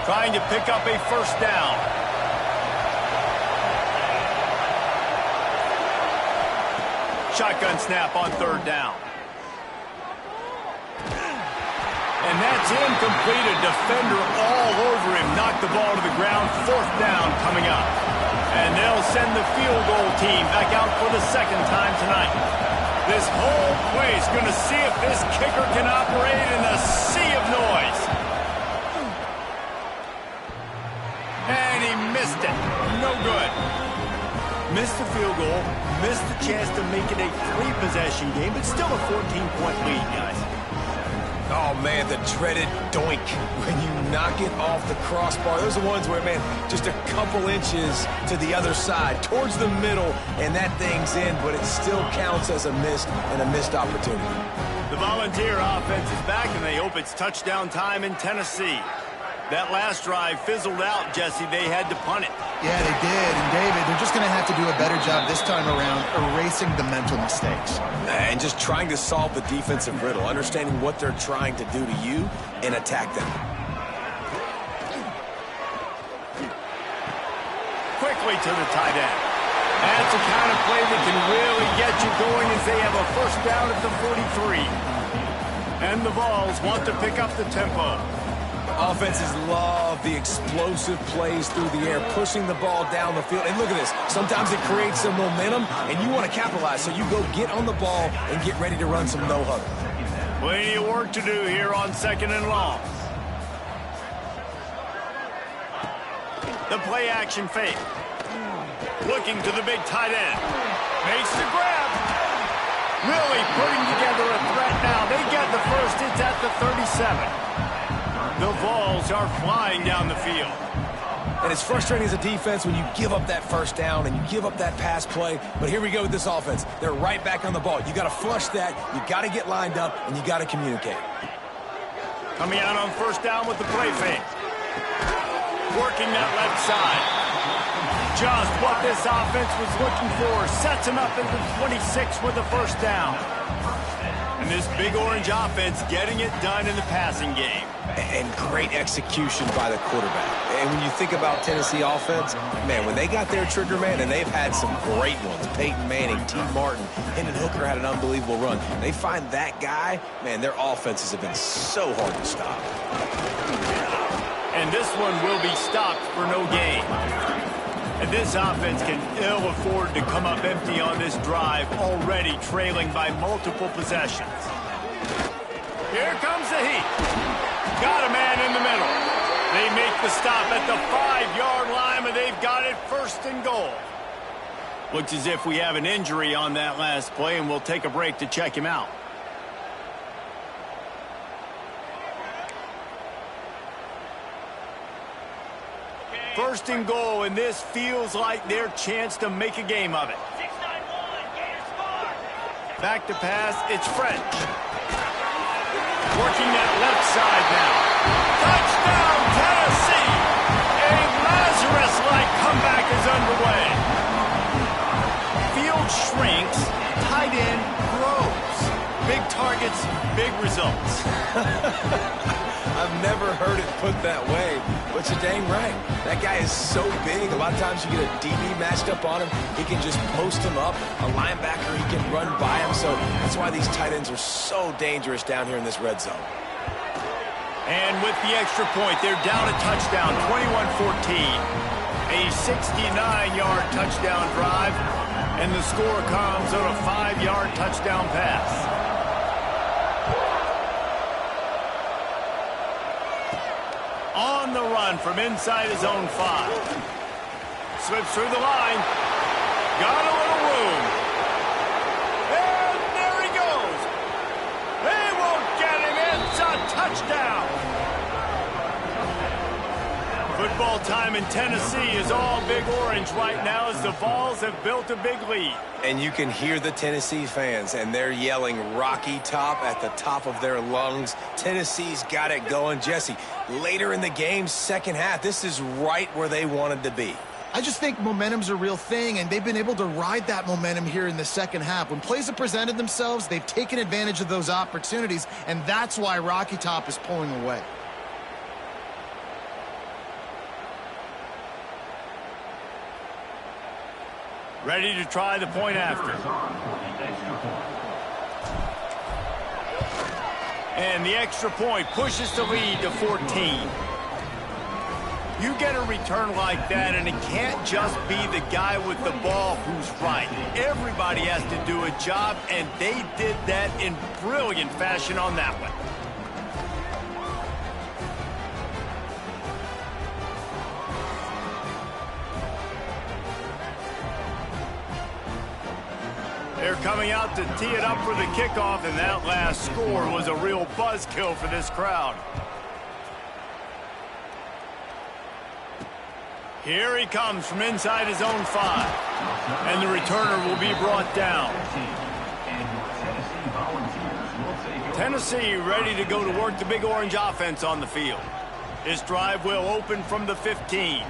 Trying to pick up a first down. Shotgun snap on third down. And that's incomplete. A defender all over him. Knocked the ball to the ground. Fourth down coming up. And they'll send the field goal team back out for the second time tonight. This whole place going to see if this kicker can operate in a sea of noise. And he missed it. No good. Missed the field goal. Missed the chance to make it a three-possession game, but still a 14-point lead, guys. Oh, man, the dreaded doink when you knock it off the crossbar. Those are the ones where, man, just a couple inches to the other side, towards the middle, and that thing's in, but it still counts as a missed opportunity. The Volunteer offense is back, and they hope it's touchdown time in Tennessee. That last drive fizzled out, Jesse. They had to punt it. Yeah, they did. And, David, they're just going to have to do a better job this time around erasing the mental mistakes. And just trying to solve the defensive riddle, understanding what they're trying to do to you and attack them. Quickly to the tight end. That's the kind of play that can really get you going as they have a first down at the 43. And the Vols want to pick up the tempo. Offenses love the explosive plays through the air, pushing the ball down the field. And look at this. Sometimes it creates some momentum, and you want to capitalize. So you go get on the ball and get ready to run some no-huddle. Plenty of work to do here on second and long. The play-action fake. Looking to the big tight end. Makes the grab. Really putting together a threat now. They get the first. It's at the 37. The Vols are flying down the field. And it's frustrating as a defense when you give up that first down and you give up that pass play. But here we go with this offense. They're right back on the ball. You got to flush that. You got to get lined up, and you got to communicate. Coming out on first down with the play fake. Working that left side. Just what this offense was looking for. Sets him up at the 26 with the first down. And this big orange offense getting it done in the passing game. And great execution by the quarterback. And when you think about Tennessee offense, man, when they got their trigger man, and they've had some great ones, Peyton Manning, T. Martin, Hendon Hooker had an unbelievable run. They find that guy, man, their offenses have been so hard to stop. And this one will be stopped for no gain. And this offense can ill afford to come up empty on this drive, already trailing by multiple possessions. Here comes the heat. Got a man in the middle. They make the stop at the 5-yard line, and they've got it first and goal. Looks as if we have an injury on that last play, and we'll take a break to check him out. First and goal, and this feels like their chance to make a game of it. Back to pass, it's French. Working that left side now. Touchdown, Tennessee! A Lazarus-like comeback is underway. Field shrinks, tight end grows. Big targets, big results. I've never heard it put that way, but you're dang right. That guy is so big. A lot of times you get a DB matched up on him. He can just post him up. A linebacker, he can run by him. So that's why these tight ends are so dangerous down here in this red zone. And with the extra point, they're down a touchdown, 21-14. A 69-yard touchdown drive, and the score comes on a 5-yard touchdown pass. the run from inside his own 5. Slips through the line. Got a little room. And there he goes. They won't get him. It's a touchdown. Football time in Tennessee is all Big Orange right now as the Vols have built a big lead. And you can hear the Tennessee fans, and they're yelling Rocky Top at the top of their lungs. Tennessee's got it going. Jesse, later in the game, second half, this is right where they wanted to be. I just think momentum's a real thing, and they've been able to ride that momentum here in the second half. When plays have presented themselves, they've taken advantage of those opportunities, and that's why Rocky Top is pulling away. Ready to try the point after. And the extra point pushes the lead to 14. You get a return like that, and it can't just be the guy with the ball who's right. Everybody has to do a job, and they did that in brilliant fashion on that one. They're coming out to tee it up for the kickoff, and that last score was a real buzzkill for this crowd. Here he comes from inside his own 5. And the returner will be brought down. Tennessee ready to go to work the Big Orange offense on the field. This drive will open from the 15.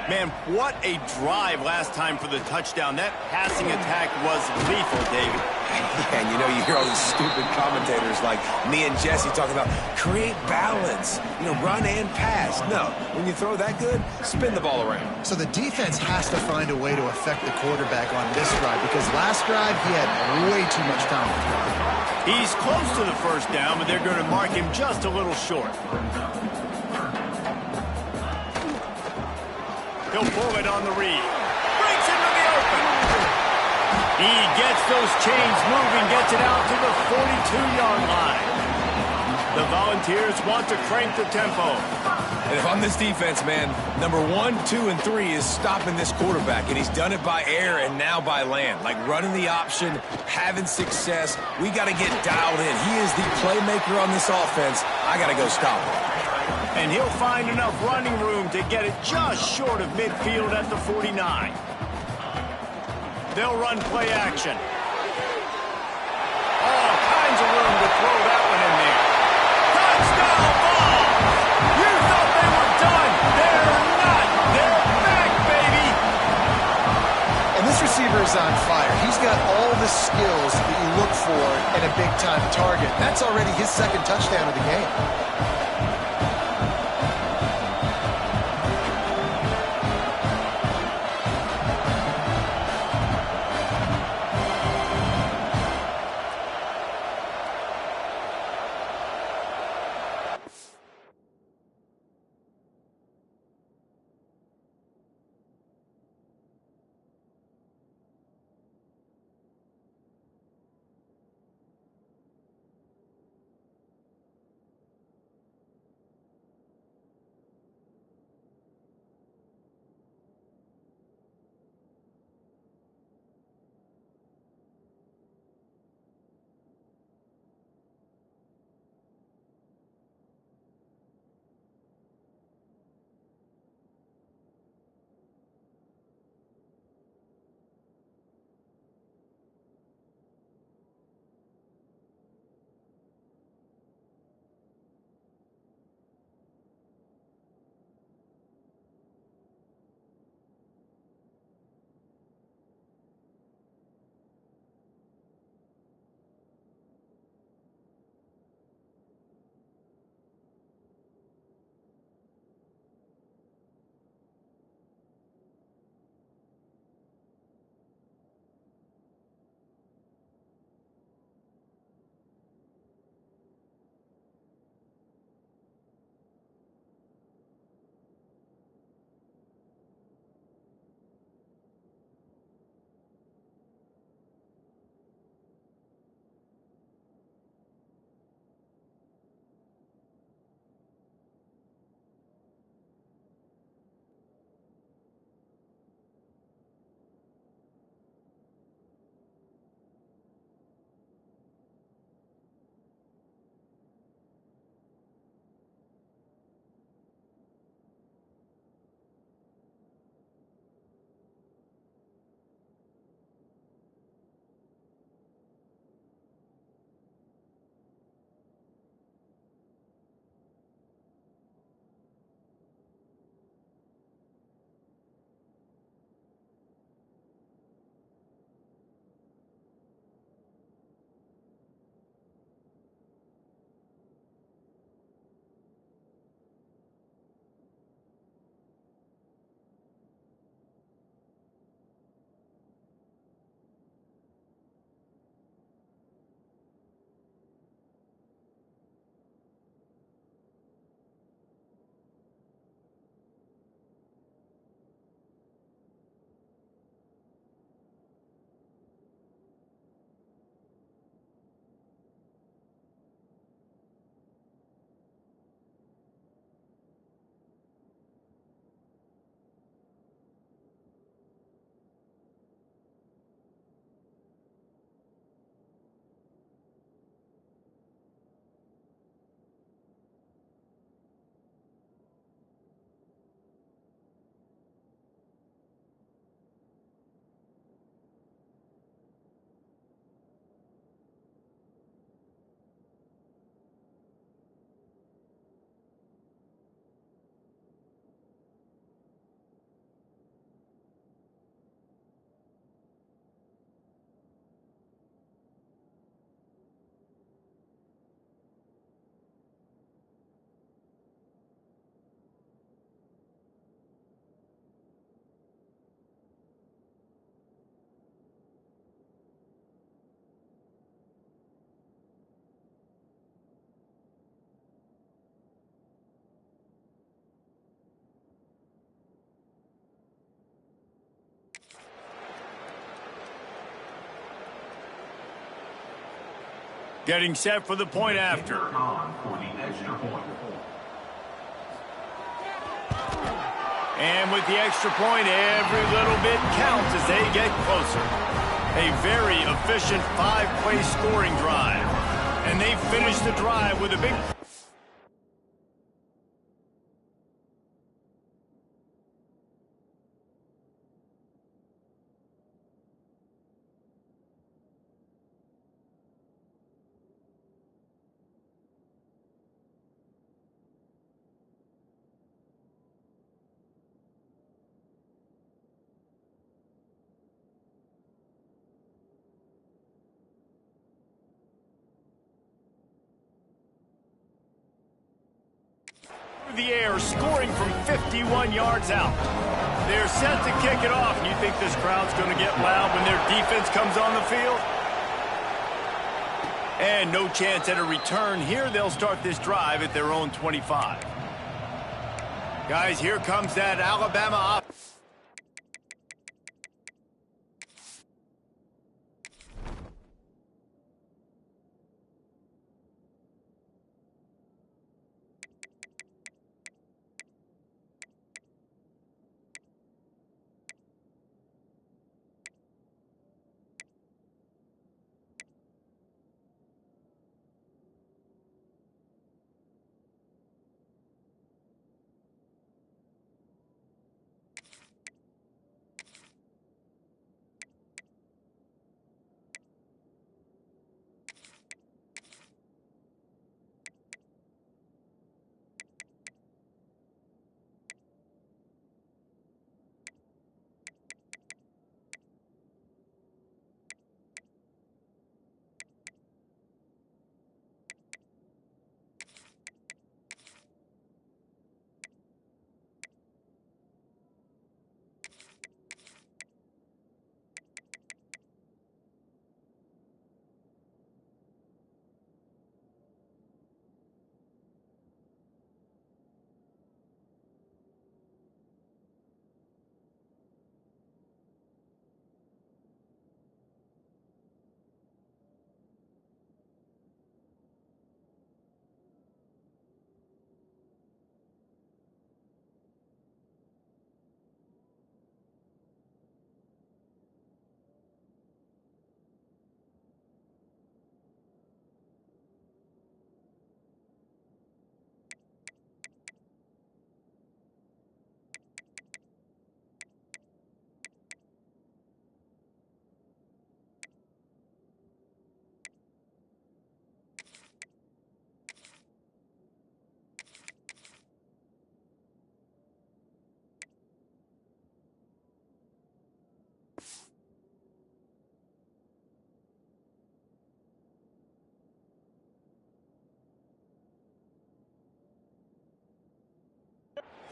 Man, what a drive last time for the touchdown. That passing attack was lethal, David. And you know, you hear all these stupid commentators like me and Jesse talking about create balance, run and pass. No, when you throw that good, spin the ball around. So the defense has to find a way to affect the quarterback on this drive, because last drive he had way too much time to throw. He's close to the first down, but they're going to mark him just a little short. He'll pull it on the read. Breaks into the open. He gets those chains moving, gets it out to the 42-yard line. The Volunteers want to crank the tempo. And if I'm this defense, man, number 1, 2, and 3 is stopping this quarterback, and he's done it by air and now by land. Like running the option, having success. We got to get dialed in. He is the playmaker on this offense. I got to go stop him. And he'll find enough running room to get it just short of midfield at the 49. They'll run play action. All kinds of room to throw that one in there. Touchdown ball! You thought they were done. They're not. They're back, baby. And this receiver is on fire. He's got all the skills that you look for in a big-time target. That's already his second touchdown of the game. Getting set for the point after. And with the extra point, every little bit counts as they get closer. A very efficient 5-play scoring drive. And they finish the drive with a big... the air, scoring from 51 yards out. They're set to kick it off, and you think this crowd's going to get loud when their defense comes on the field? And no chance at a return here. They'll start this drive at their own 25. Guys, here comes that Alabama offense.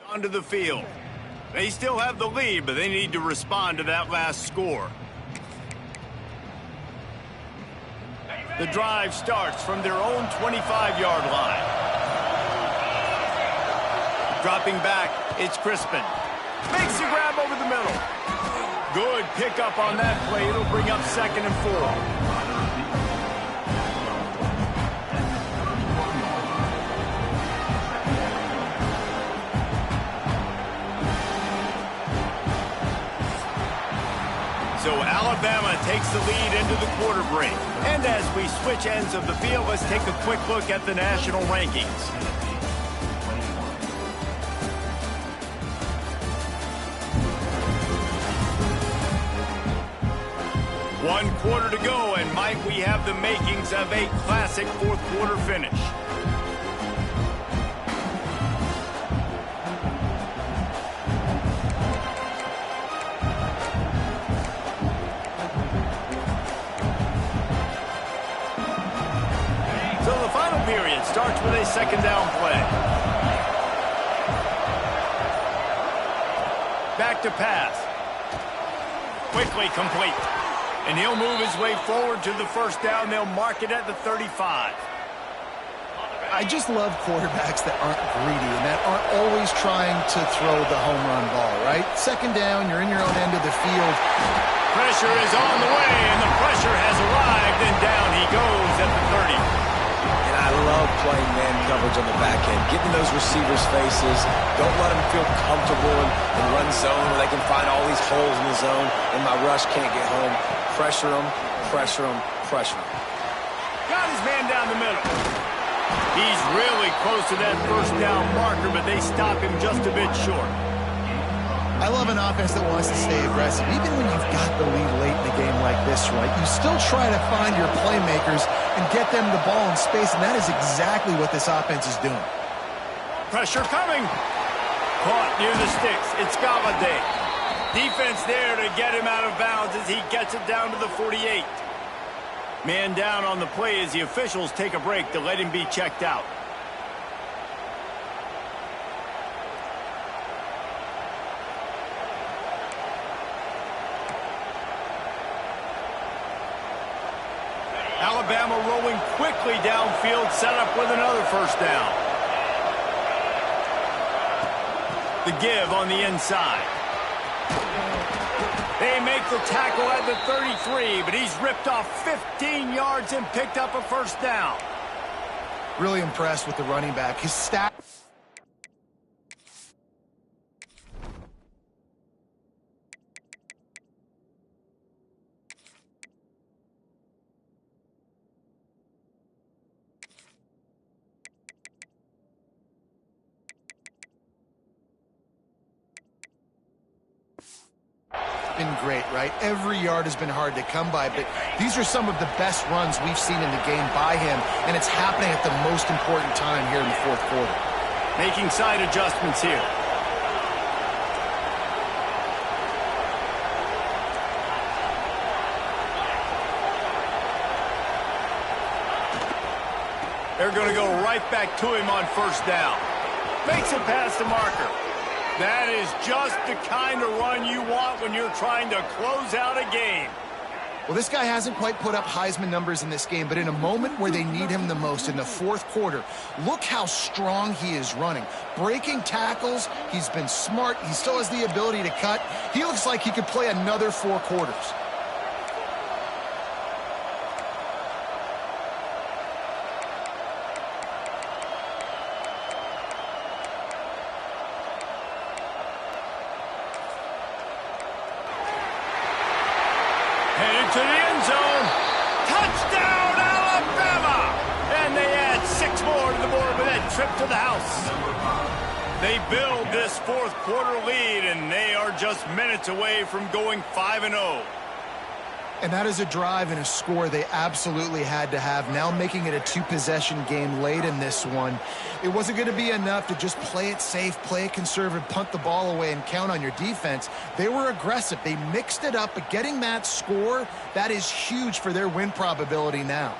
Onto the field. They still have the lead, but they need to respond to that last score. The drive starts from their own 25-yard line. Dropping back, it's Crispin. Makes the grab over the middle. Good pickup on that play. It'll bring up 2nd and 4. So Alabama takes the lead into the quarter break. And as we switch ends of the field, let's take a quick look at the national rankings. One quarter to go, and Mike, we have the makings of a classic fourth quarter finish. So the final period starts with a 2nd down play. Back to pass. Quickly complete. And he'll move his way forward to the 1st down. They'll mark it at the 35. I just love quarterbacks that aren't greedy and that aren't always trying to throw the home run ball, right? 2nd down, you're in your own end of the field. Pressure is on the way, and the pressure has arrived, and down he goes at the 30. those receivers' faces. Don't let them feel comfortable in run zone where they can find all these holes in the zone and my rush can't get home. Pressure them, pressure them, pressure them. Got his man down the middle. He's really close to that first down marker, but they stop him just a bit short. I love an offense that wants to stay aggressive. Even when you've got the lead late in a game like this, right, you still try to find your playmakers and get them the ball in space, and that is exactly what this offense is doing. Pressure coming. Caught near the sticks. It's Galladay. Defense there to get him out of bounds as he gets it down to the 48. Man down on the play as the officials take a break to let him be checked out. Alabama rolling quickly downfield, set up with another first down. The give on the inside. They make the tackle at the 33, but he's ripped off 15 yards and picked up a first down. Really impressed with the running back. His stat... been great, right? Every yard has been hard to come by, but these are some of the best runs we've seen in the game by him, and it's happening at the most important time here in the fourth quarter. Making side adjustments here. They're going to go right back to him on first down. Makes it past the marker. That is just the kind of run you want when you're trying to close out a game. Well, this guy hasn't quite put up Heisman numbers in this game, but in a moment where they need him the most, in the fourth quarter, look how strong he is running. Breaking tackles, he's been smart, he still has the ability to cut. He looks like he could play another 4 quarters. Headed to the end zone. Touchdown, Alabama! And they add 6 more to the board with that trip to the house. They build this fourth quarter lead, and they are just minutes away from going 5-0. And that is a drive and a score they absolutely had to have, now making it a 2-possession game late in this one. It wasn't going to be enough to just play it safe, play it conservative, punt the ball away, and count on your defense. They were aggressive. They mixed it up, but getting that score, that is huge for their win probability now.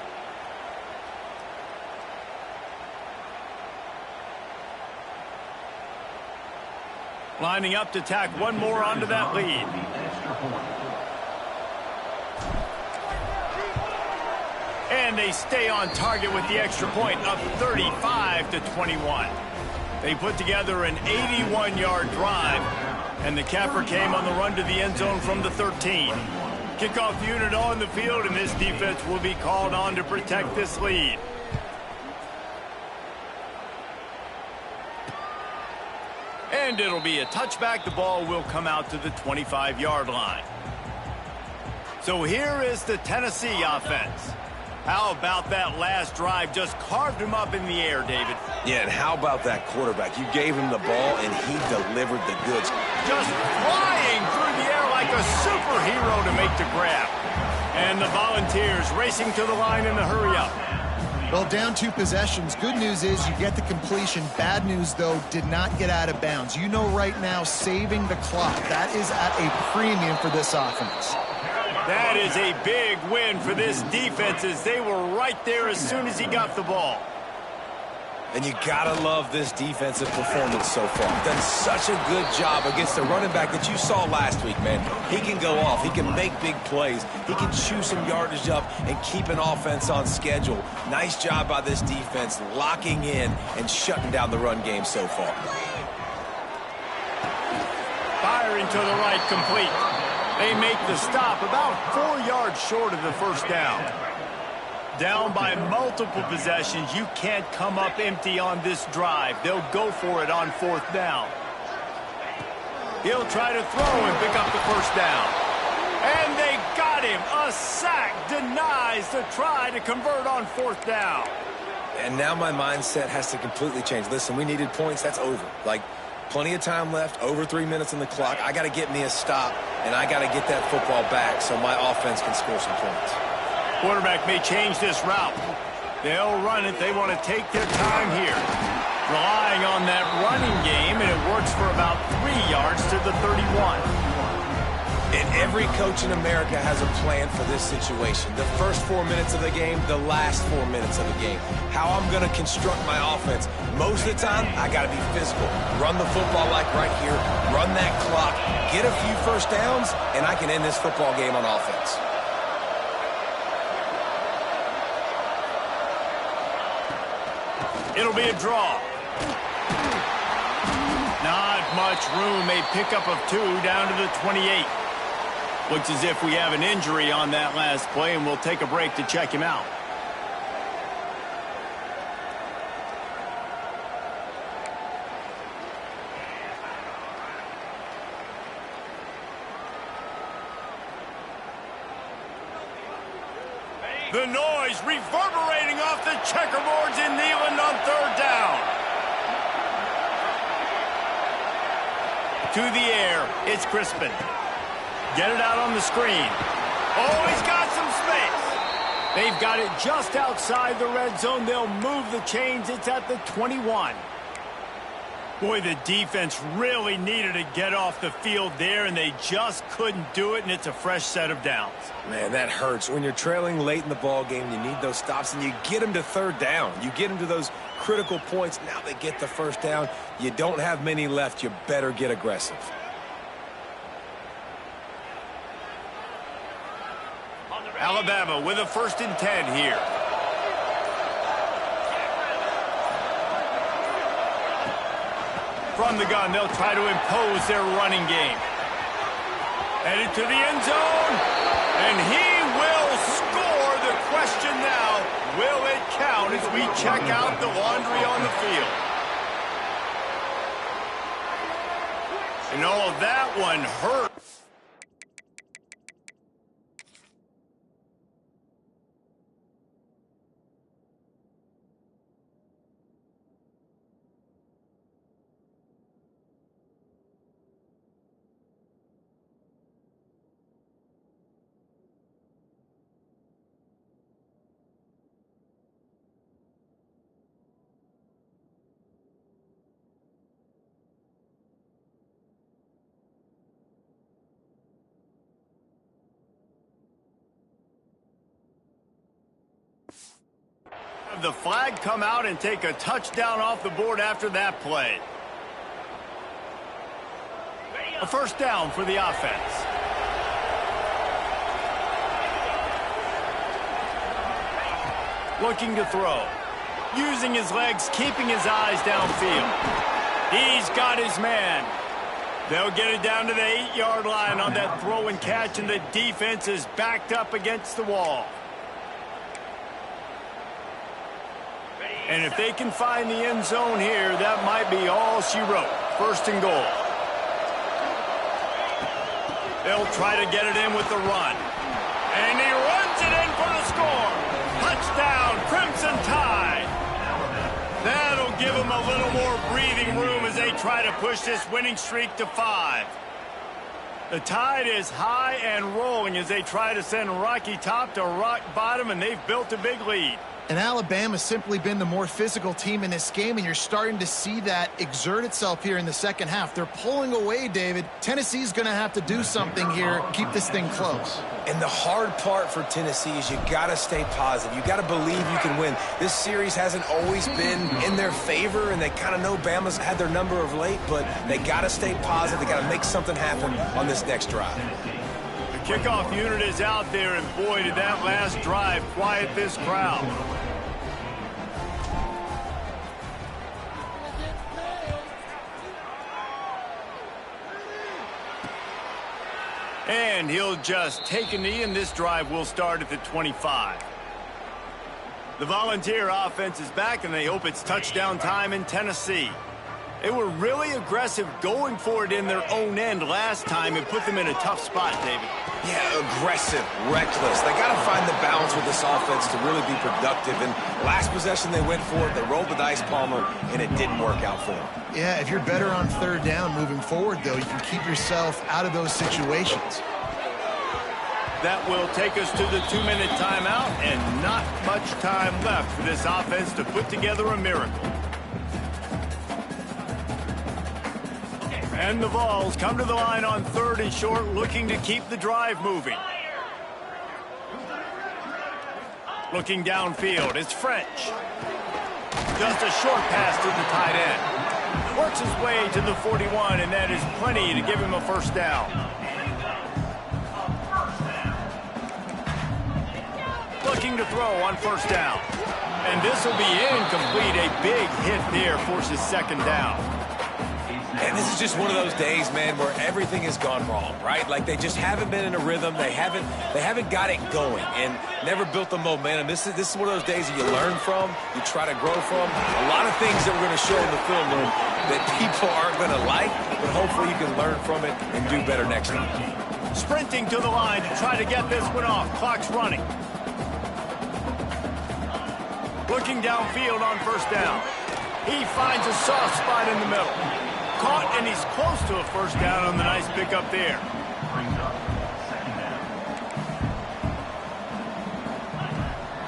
Lining up to tack one more onto that lead. And they stay on target with the extra point, up 35-21. They put together an 81-yard drive, and the capper came on the run to the end zone from the 13. Kickoff unit on the field, and this defense will be called on to protect this lead. And it'll be a touchback. The ball will come out to the 25-yard line. So here is the Tennessee offense. How about that last drive? Just carved him up in the air, David. Yeah, and how about that quarterback? You gave him the ball, and he delivered the goods. Just flying through the air like a superhero to make the grab. And the Volunteers racing to the line in the hurry-up. Well, down 2 possessions. Good news is you get the completion. Bad news, though, did not get out of bounds. You know right now, saving the clock, that is at a premium for this offense. That is a big win for this defense as they were right there as soon as he got the ball. And you gotta love this defensive performance so far. Done such a good job against the running back that you saw last week, man. He can go off. He can make big plays. He can chew some yardage up and keep an offense on schedule. Nice job by this defense locking in and shutting down the run game so far. Firing to the right, complete. They make the stop about 4 yards short of the first down. Down by multiple possessions, you can't come up empty on this drive. They'll go for it on 4th down. He'll try to throw and pick up the 1st down. And they got him. A sack denies the try to convert on 4th down. And now my mindset has to completely change. Listen, we needed points. That's over. Like, plenty of time left, over 3 minutes on the clock. I got to get me a stop, and I got to get that football back so my offense can score some points. Quarterback may change this route. They'll run it. They want to take their time here. Relying on that running game, and it works for about 3 yards to the 31. And every coach in America has a plan for this situation. The first 4 minutes of the game, the last 4 minutes of the game. How I'm going to construct my offense. Most of the time, I got to be physical. Run the football like right here. Run that clock. Get a few 1st downs, and I can end this football game on offense. It'll be a draw. Not much room. A pickup of 2 down to the 28. Looks as if we have an injury on that last play, and we'll take a break to check him out. The noise reverberating off the checkerboards in Neyland on 3rd down. To the air, it's Crispin. Get it out on the screen. Oh, he's got some space. They've got it just outside the red zone. They'll move the chains. It's at the 21. Boy, the defense really needed to get off the field there, and they just couldn't do it, and it's a fresh set of downs. Man, that hurts. When you're trailing late in the ball game, you need those stops, and you get them to 3rd down. You get them to those critical points. Now they get the 1st down. You don't have many left. You better get aggressive. Alabama with a 1st and 10 here. From the gun, they'll try to impose their running game. Headed to the end zone, and he will score. The question now, will it count as we check out the laundry on the field? You know, that one hurt. The flag come out and take a touchdown off the board after that play. A 1st down for the offense. Looking to throw. Using his legs, keeping his eyes downfield. He's got his man. They'll get it down to the 8-yard line on that throw and catch, and the defense is backed up against the wall. And if they can find the end zone here, that might be all she wrote. 1st and goal. They'll try to get it in with the run. And he runs it in for the score. Touchdown, Crimson Tide. That'll give them a little more breathing room as they try to push this winning streak to 5. The Tide is high and rolling as they try to send Rocky Top to rock bottom, and they've built a big lead. And Alabama's simply been the more physical team in this game, and you're starting to see that exert itself here in the 2nd half. They're pulling away, David. Tennessee's going to have to do something here, keep this thing close. And the hard part for Tennessee is you got to stay positive. You got to believe you can win. This series hasn't always been in their favor, and they kind of know Bama's had their number of late, but they got to stay positive. They got to make something happen on this next drive. The kickoff unit is out there, and boy, did that last drive quiet this crowd. And he'll just take a knee, and this drive will start at the 25. The Volunteer offense is back, and they hope it's touchdown time in Tennessee. They were really aggressive going for it in their own end last time and put them in a tough spot, David. Yeah, aggressive, reckless. They got to find the balance with this offense to really be productive. And last possession they went for it, they rolled the dice, Palmer, and it didn't work out for them. Yeah, if you're better on third down moving forward, though, you can keep yourself out of those situations. That will take us to the 2-minute timeout, and not much time left for this offense to put together a miracle. And the Vols come to the line on 3rd and short, looking to keep the drive moving. Looking downfield, it's French. Just a short pass to the tight end. Works his way to the 41, and that is plenty to give him a first down. Looking to throw on first down. And this will be incomplete. A big hit there forces second down. And this is just one of those days, man, where everything has gone wrong, right? Like they just haven't been in a rhythm. They haven't got it going and never built the momentum. This is one of those days that you learn from, you try to grow from. A lot of things that we're going to show in the film room that people aren't going to like, but hopefully you can learn from it and do better next time. Sprinting to the line to try to get this one off. Clock's running. Looking downfield on first down. He finds a soft spot in the middle. Caught, and he's close to a first down on the nice pickup there.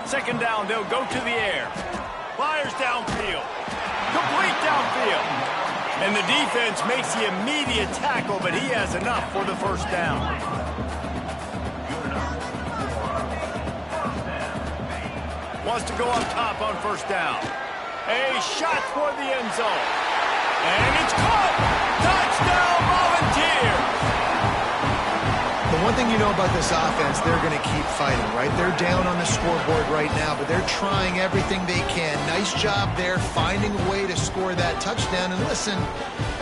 Second down, they'll go to the air. Fires downfield. Complete downfield. And the defense makes the immediate tackle, but he has enough for the first down. Wants to go up top on first down. A shot toward the end zone. And it's caught! Touchdown, Volunteers! The one thing you know about this offense, they're going to keep fighting, right? They're down on the scoreboard right now, but they're trying everything they can. Nice job there, finding a way to score that touchdown. And listen,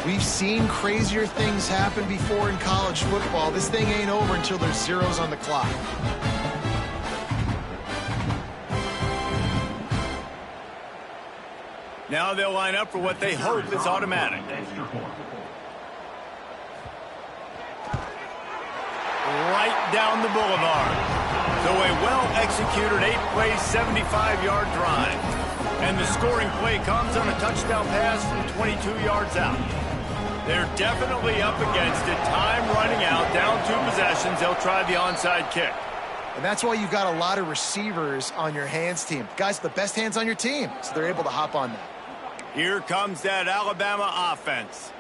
we've seen crazier things happen before in college football. This thing ain't over until there's zeros on the clock. Now they'll line up for what they hope is automatic. Right down the boulevard. So a well-executed 8-play, 75-yard drive. And the scoring play comes on a touchdown pass from 22 yards out. They're definitely up against it. Time running out, down 2 possessions. They'll try the onside kick. And that's why you've got a lot of receivers on your hands team. Guys, the best hands on your team, so they're able to hop on that. Here comes that Alabama offense.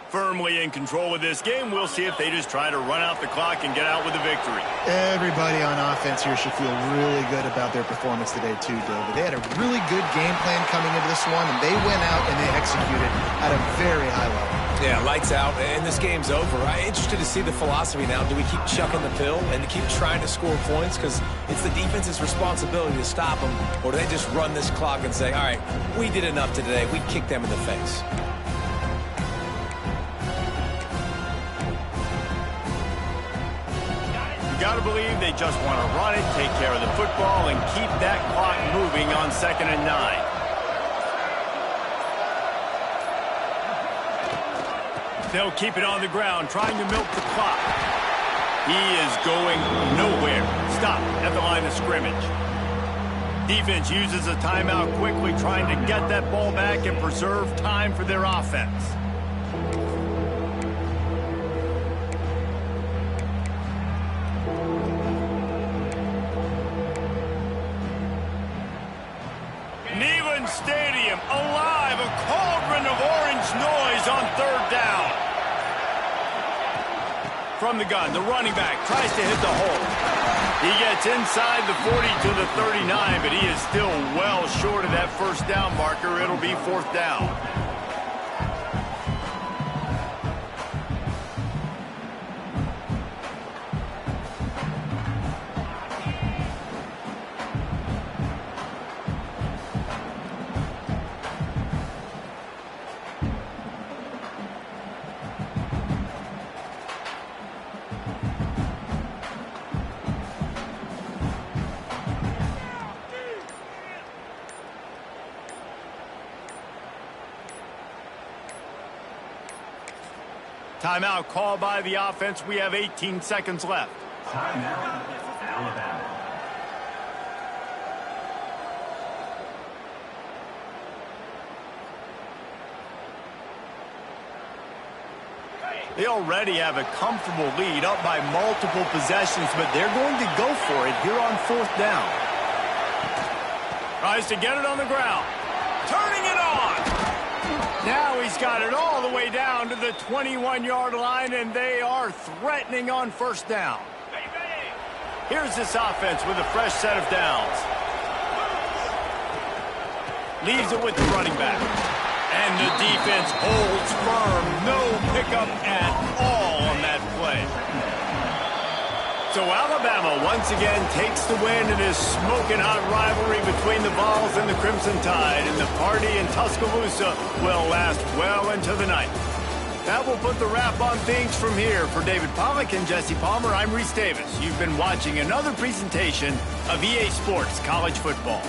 Firmly in control of this game. We'll see if they just try to run out the clock and get out with a victory. Everybody on offense here should feel really good about their performance today too, David. They had a really good game plan coming into this one, and they went out and they executed at a very high level. Yeah, lights out, and this game's over. I'm interested to see the philosophy now. Do we keep chucking the pill and to keep trying to score points? Because it's the defense's responsibility to stop them. Or do they just run this clock and say, all right, we did enough today. We kicked them in the face. You got to believe they just want to run it, take care of the football, and keep that clock moving on 2nd and 9. They'll keep it on the ground, trying to milk the clock. He is going nowhere. Stop at the line of scrimmage. Defense uses a timeout quickly, trying to get that ball back and preserve time for their offense. Neyland Stadium, alive, a cauldron of orange noise on 3rd down. From the gun, the running back tries to hit the hole. He gets inside the 40 to the 39, but he is still well short of that first down marker. It'll be 4th down. Timeout called by the offense. We have 18 seconds left. Timeout, Alabama. They already have a comfortable lead up by multiple possessions, but they're going to go for it here on 4th down. Tries to get it on the ground. Turning it on. Now he's got it all the way down to the 21-yard line, and they are threatening on 1st down. Here's this offense with a fresh set of downs. Leaves it with the running back. And the defense holds firm. No pickup at all on that play. So Alabama once again takes the win in this smoking hot rivalry between the Vols and the Crimson Tide. And the party in Tuscaloosa will last well into the night. That will put the wrap on things from here. For David Pollack and Jesse Palmer, I'm Reese Davis. You've been watching another presentation of EA Sports College Football.